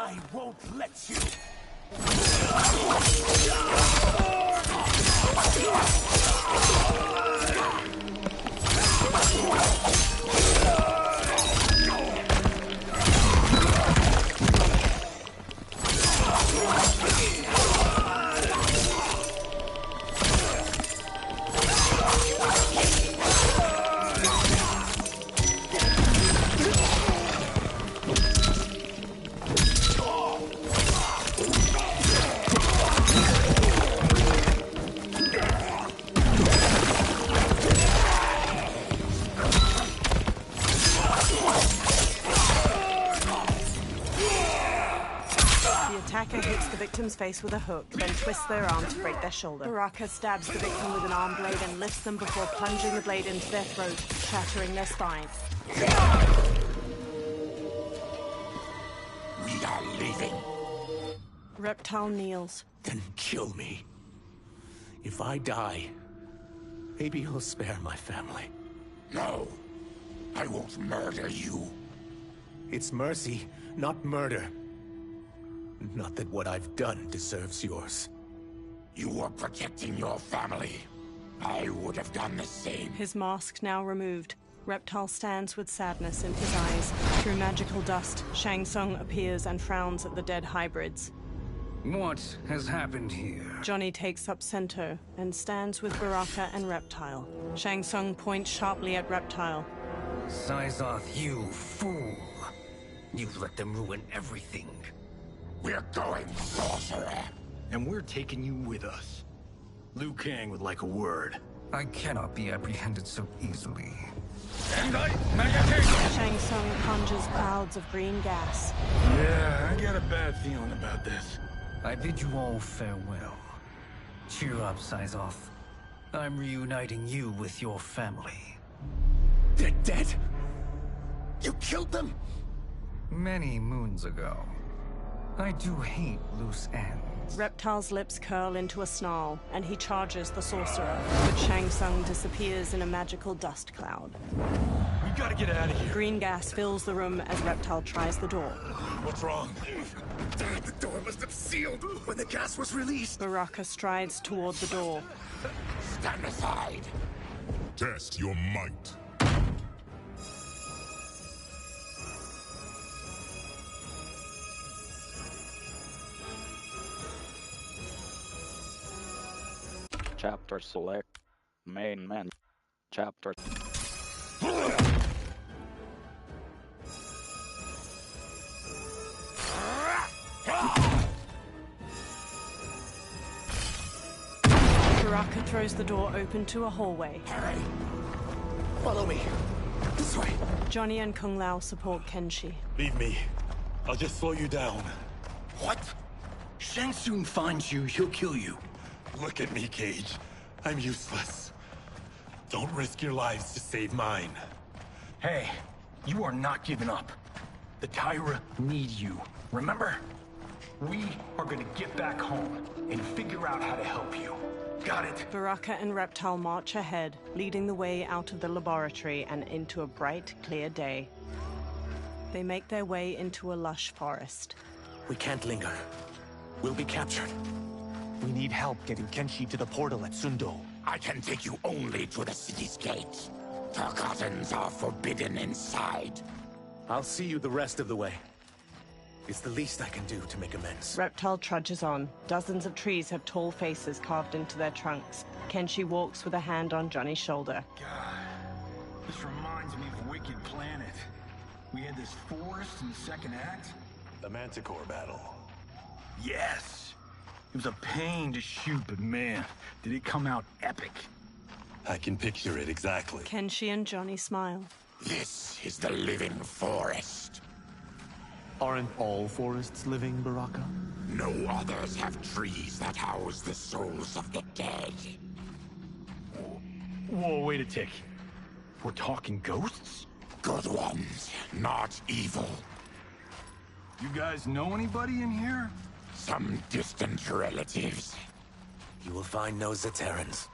S21: I won't let you!
S5: Hits the victim's face with a hook, then twists their arm to break their shoulder. Baraka stabs the victim with an arm blade and lifts them before plunging the blade into their throat, shattering their spine.
S4: We are leaving.
S5: Reptile kneels.
S21: Then kill me. If I die, maybe you'll spare my family.
S4: No, I won't murder you.
S21: It's mercy, not murder. Not that what I've done deserves yours.
S4: You were protecting your family. I would have done the same.
S5: His mask now removed, Reptile stands with sadness in his eyes. Through magical dust, Shang Tsung appears and frowns at the dead hybrids.
S20: What has happened here?
S5: Johnny takes up Sento and stands with Baraka and Reptile. Shang Tsung points sharply at Reptile.
S20: Sizoth, you fool. You've let them ruin everything.
S4: We're going, sorcerer.
S2: And we're taking you with us. Liu Kang would like a word.
S20: I cannot be apprehended so easily.
S5: Shang Tsung conjures clouds of green gas.
S18: Yeah, I got a bad feeling about this.
S20: I bid you all farewell. Cheer up, Sizoth. I'm reuniting you with your family.
S21: They're dead? You killed them?
S20: Many moons ago. I do hate loose ends.
S5: Reptile's lips curl into a snarl, and he charges the sorcerer, but Shang Tsung disappears in a magical dust cloud.
S18: We gotta get out of here.
S5: Green gas fills the room as Reptile tries the door.
S18: What's wrong?
S21: The door must have sealed when the gas was released.
S5: Baraka strides toward the door.
S4: Stand aside.
S16: Test your might.
S3: Chapter select. Main menu. Chapter.
S5: Baraka throws the door open to a hallway.
S21: Hurry! Follow me. This way.
S5: Johnny and Kung Lao support Kenshi.
S1: Leave me. I'll just slow you down.
S2: What? Shang Tsung finds you, he'll kill you.
S1: Look at me, Cage. I'm useless. Don't risk your lives to save mine.
S2: Hey, you are not giving up. The Tyra need you, remember? We are gonna get back home and figure out how to help you. Got it?
S5: Baraka and Reptile march ahead, leading the way out of the laboratory and into a bright, clear day. They make their way into a lush forest.
S21: We can't linger. We'll be captured. We need help getting Kenshi to the portal at Sundo.
S4: I can take you only to the city's gate. Tarkatans are forbidden inside.
S21: I'll see you the rest of the way. It's the least I can do to make amends.
S5: Reptile trudges on. Dozens of trees have tall faces carved into their trunks. Kenshi walks with a hand on Johnny's shoulder.
S2: God, this reminds me of Wicked Planet. We had this forest in the second act.
S1: The Manticore battle.
S2: Yes! It was a pain to shoot, but man, did it come out epic.
S1: I can picture it exactly.
S5: Kenshi and Johnny smile.
S4: This is the living forest.
S11: Aren't all forests living, Baraka?
S4: No others have trees that house the souls of the dead.
S2: Whoa, wait a tick. We're talking ghosts?
S4: Good ones, not evil.
S2: You guys know anybody in here?
S4: Some distant relatives.
S21: You will find no Zaterrans.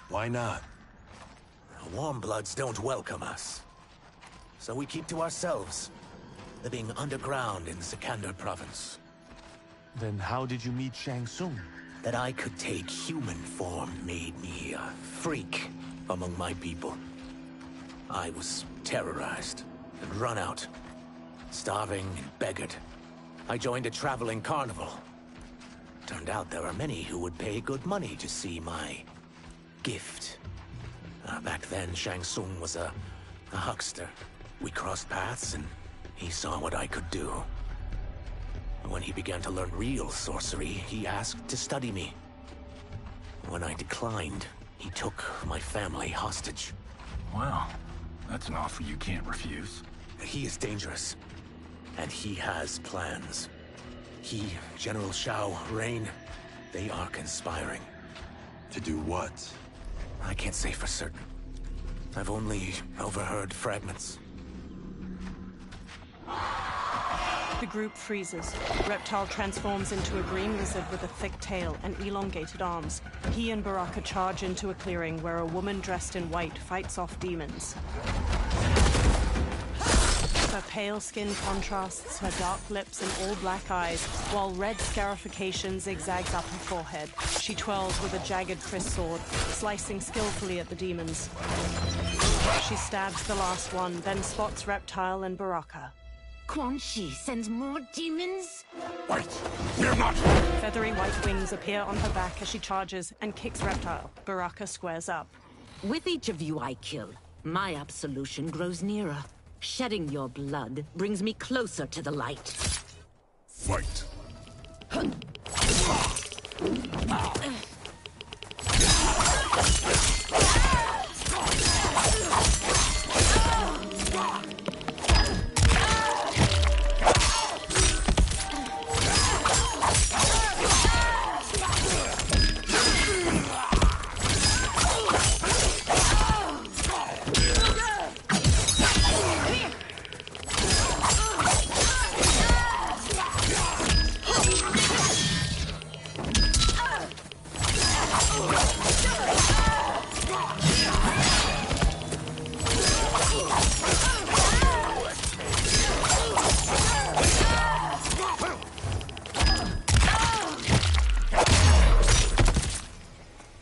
S1: Why not?
S21: The Warmbloods don't welcome us. So we keep to ourselves. living underground in Sikander province.
S11: Then how did you meet Shang Tsung?
S21: That I could take human form made me a freak among my people. I was terrorized and run out, starving and beggared. I joined a traveling carnival. Turned out there are many who would pay good money to see my gift. Back then, Shang Tsung was a huckster. We crossed paths and he saw what I could do. When he began to learn real sorcery, he asked to study me. When I declined, he took my family hostage.
S2: Wow, that's an offer you can't refuse.
S21: He is dangerous, and he has plans. He, General Shao, Rain, they are conspiring.
S1: To do what?
S21: I can't say for certain. I've only overheard fragments.
S5: The group freezes. Reptile transforms into a green lizard with a thick tail and elongated arms. He and Baraka charge into a clearing where a woman dressed in white fights off demons. Her pale skin contrasts her dark lips and all-black eyes, while red scarification zigzags up her forehead. She twirls with a jagged Chris sword, slicing skillfully at the demons. She stabs the last one, then spots Reptile and Baraka.
S15: Quan Chi sends more demons?
S16: Wait, we're not...
S5: Feathery white wings appear on her back as she charges and kicks Reptile. Baraka squares up.
S15: With each of you I kill, my absolution grows nearer. Shedding your blood brings me closer to the light.
S16: Fight.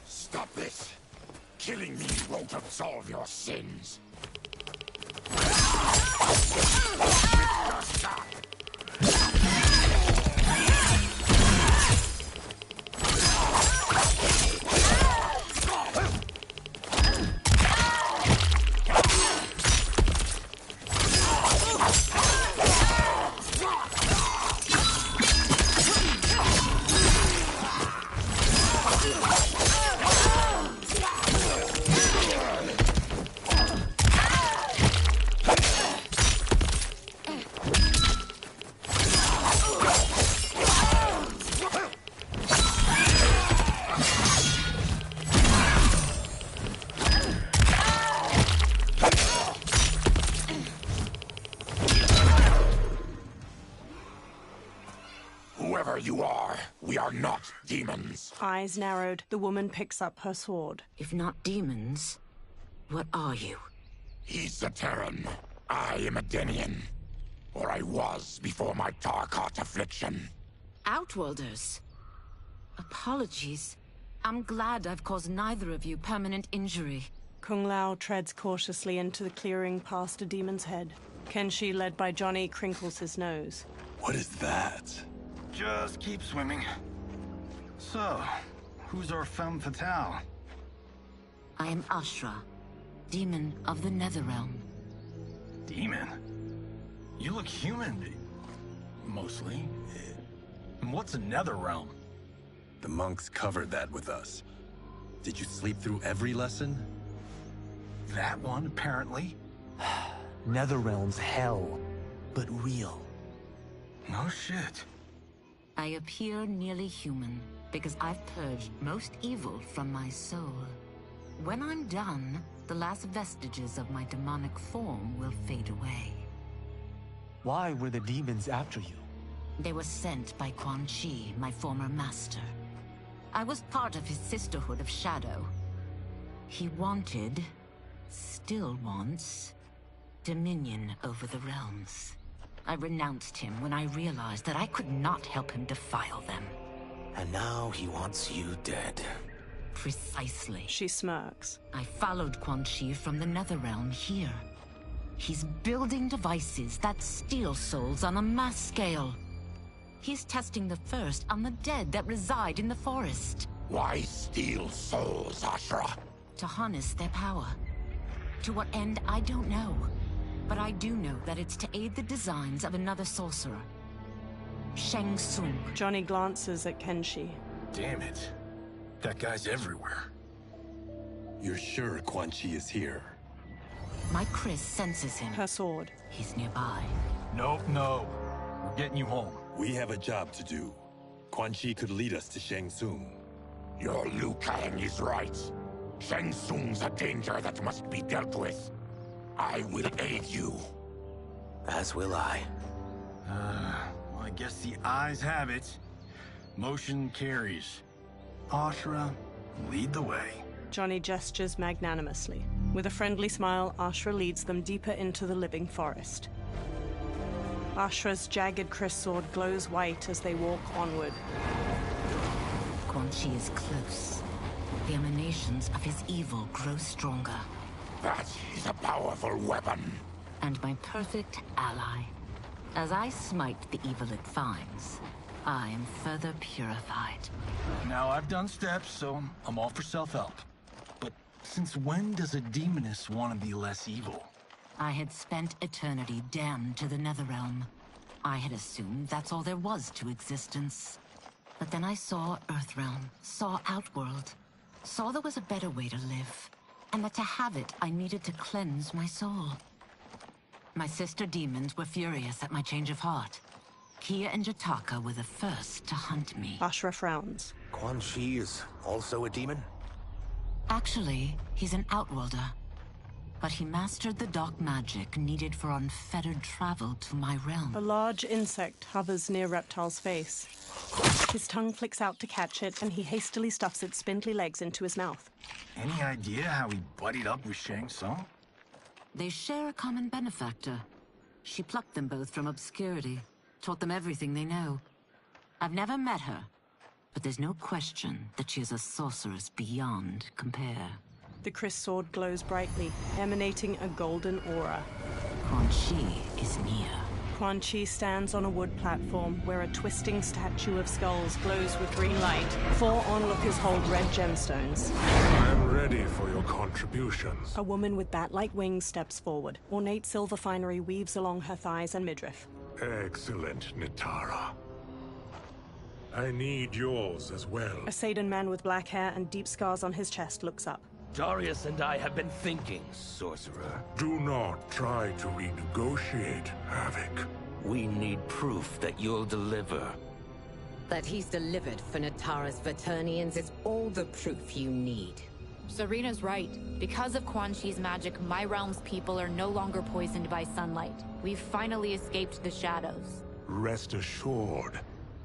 S4: Stop this! Killing me won't absolve your sins. Whoever you are, we are not demons.
S5: Eyes narrowed, the woman picks up her sword.
S15: If not demons, what are you?
S4: He's a Terran. I am a Denian. Or I was before my Tarkat affliction.
S15: Outworlders. Apologies. I'm glad I've caused neither of you permanent injury.
S5: Kung Lao treads cautiously into the clearing past a demon's head. Kenshi, led by Johnny, crinkles his nose.
S1: What is that?
S2: Just keep swimming. So, who's our femme fatale?
S15: I am Ashra, demon of the Netherrealm.
S2: Demon? You look human. Mostly. And what's a Netherrealm?
S1: The monks covered that with us. Did you sleep through every lesson?
S2: That one, apparently.
S11: Netherrealm's hell, but real.
S2: No shit.
S15: I appear nearly human because I've purged most evil from my soul. When I'm done, the last vestiges of my demonic form will fade away.
S11: Why were the demons after you?
S15: They were sent by Quan Chi, my former master. I was part of his Sisterhood of Shadow. He wanted, still wants, dominion over the realms. I renounced him when I realized that I could not help him defile them.
S21: And now he wants you dead.
S15: Precisely.
S5: She smirks.
S15: I followed Quan Chi from the Netherrealm here. He's building devices that steal souls on a mass scale. He's testing the first on the dead that reside in the forest.
S4: Why steal souls, Ashra?
S15: To harness their power. To what end, I don't know. But I do know that it's to aid the designs of another sorcerer. Shang Tsung.
S5: Johnny glances at Kenshi.
S18: Damn it. That guy's everywhere.
S1: You're sure Quan Chi is here?
S15: My Chris senses him.
S5: Her sword.
S15: He's nearby.
S18: No. We're getting you home.
S1: We have a job to do. Quan Chi could lead us to Shang Tsung.
S4: Your Liu Kang is right. Shang Tsung's a danger that must be dealt with. I will aid you.
S21: As will I.
S2: Well, I guess the eyes have it. Motion carries. Ashra, lead the way.
S5: Johnny gestures magnanimously. With a friendly smile, Ashra leads them deeper into the living forest. Ashra's jagged Chris sword glows white as they walk onward.
S15: Quan Chi is close. The emanations of his evil grow stronger.
S4: That is a powerful weapon.
S15: And my perfect ally. As I smite the evil it finds, I am further purified.
S2: Now, I've done steps, so I'm all for self-help. But since when does a demoness want to be less evil?
S15: I had spent eternity damned to the Netherrealm. I had assumed that's all there was to existence. But then I saw Earthrealm, saw Outworld, saw there was a better way to live, and that to have it, I needed to cleanse my soul. My sister demons were furious at my change of heart. Kia and Jataka were the first to hunt me.
S5: Ashra frowns.
S21: Quan Chi is also a demon?
S15: Actually, he's an Outworlder. But he mastered the dark magic needed for unfettered travel to my realm.
S5: A large insect hovers near Reptile's face. His tongue flicks out to catch it, and he hastily stuffs its spindly legs into his mouth.
S2: Any idea how he buddied up with Shang Tsung?
S15: They share a common benefactor. She plucked them both from obscurity, taught them everything they know. I've never met her, but there's no question that she is a sorceress beyond compare.
S5: The Chris sword glows brightly, emanating a golden aura.
S15: Quan Chi is near.
S5: Quan Chi stands on a wood platform where a twisting statue of skulls glows with green light. 4 onlookers hold red gemstones.
S9: I'm ready for your contributions.
S5: A woman with bat-like wings steps forward. Ornate silver finery weaves along her thighs and midriff.
S9: Excellent, Nitara. I need yours as well.
S5: A Saidan man with black hair and deep scars on his chest looks up.
S21: Darius and I have been thinking, sorcerer.
S9: Do not try to renegotiate, Havoc.
S21: We need proof that you'll deliver.
S7: That he's delivered for Natara's Vaternians is all the proof you need.
S6: Serena's right. Because of Quan Chi's magic, my realm's people are no longer poisoned by sunlight. We've finally escaped the shadows.
S9: Rest assured,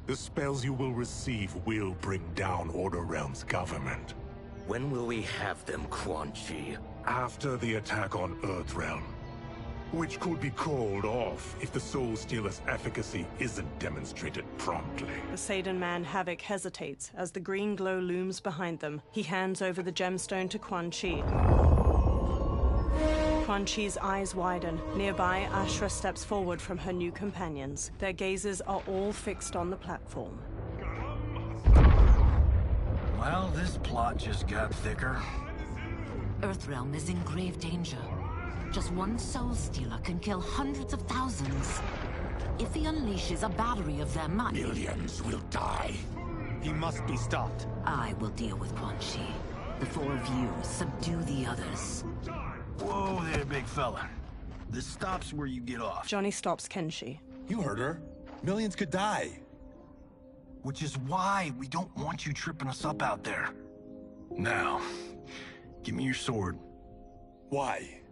S9: the spells you will receive will bring down Order Realm's government.
S21: When will we have them, Quan Chi?
S9: After the attack on Earthrealm, which could be called off if the Soul Stealer's efficacy isn't demonstrated promptly.
S5: The Saidan man Havoc hesitates as the green glow looms behind them. He hands over the gemstone to Quan Chi. Quan Chi's eyes widen. Nearby, Ashra steps forward from her new companions. Their gazes are all fixed on the platform.
S2: Well, this plot just got thicker.
S15: Earthrealm is in grave danger. Just one Soul Stealer can kill hundreds of thousands. If he unleashes a battery of them,
S4: millions will die.
S11: He must be stopped.
S15: I will deal with Quan Chi. The 4 of you subdue the others.
S2: Whoa there, big fella. This stops where you get off.
S5: Johnny stops Kenshi.
S1: You heard her. Millions could die.
S2: Which is why we don't want you tripping us up out there. Now, give me your sword.
S1: Why?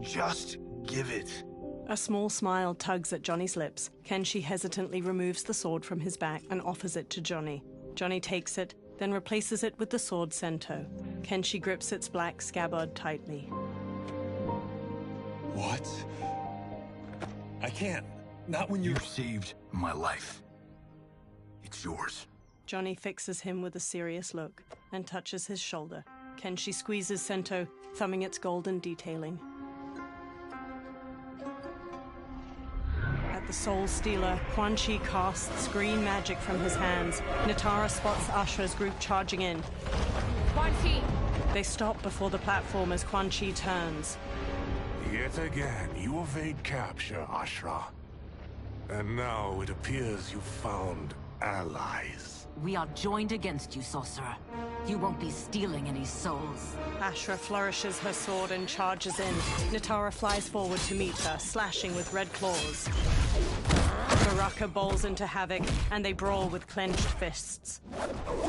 S2: Just give it.
S5: A small smile tugs at Johnny's lips. Kenshi hesitantly removes the sword from his back and offers it to Johnny. Johnny takes it, then replaces it with the sword Sento. Kenshi grips its black scabbard tightly.
S1: What? I can't. Not when
S18: You saved my life. It's yours.
S5: Johnny fixes him with a serious look and touches his shoulder. Kenshi squeezes Sento, thumbing its golden detailing. At the Soul Stealer, Quan Chi casts green magic from his hands. Nitara spots Ashra's group charging in.
S6: Quan Chi!
S5: They stop before the platform as Quan Chi turns.
S9: Yet again, you evade capture, Ashra. And now it appears you've found allies.
S15: We are joined against you, sorcerer. You won't be stealing any souls.
S5: Ashra flourishes her sword and charges in. Nitara flies forward to meet her, slashing with red claws. Baraka bowls into Havoc, and they brawl with clenched fists.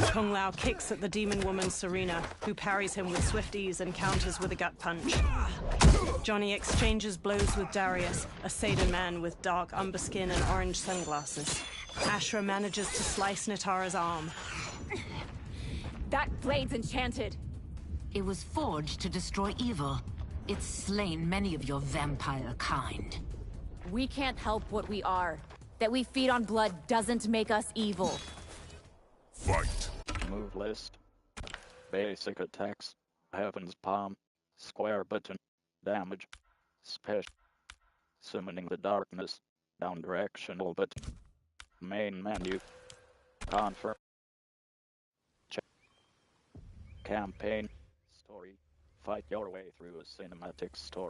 S5: Kung Lao kicks at the demon woman Serena, who parries him with swift ease and counters with a gut punch. Johnny exchanges blows with Darius, a Seder man with dark umber skin and orange sunglasses. Ashra manages to slice Nitara's arm.
S6: That blade's enchanted.
S15: It was forged to destroy evil. It's slain many of your vampire kind.
S6: We can't help what we are. That we feed on blood doesn't make us evil.
S16: Fight.
S3: Move list. Basic attacks. Heaven's Palm. Square button. Damage. Special. Summoning the darkness. Down directional button. Main menu. Confirm. Check. Campaign. Story. Fight your way through a cinematic story.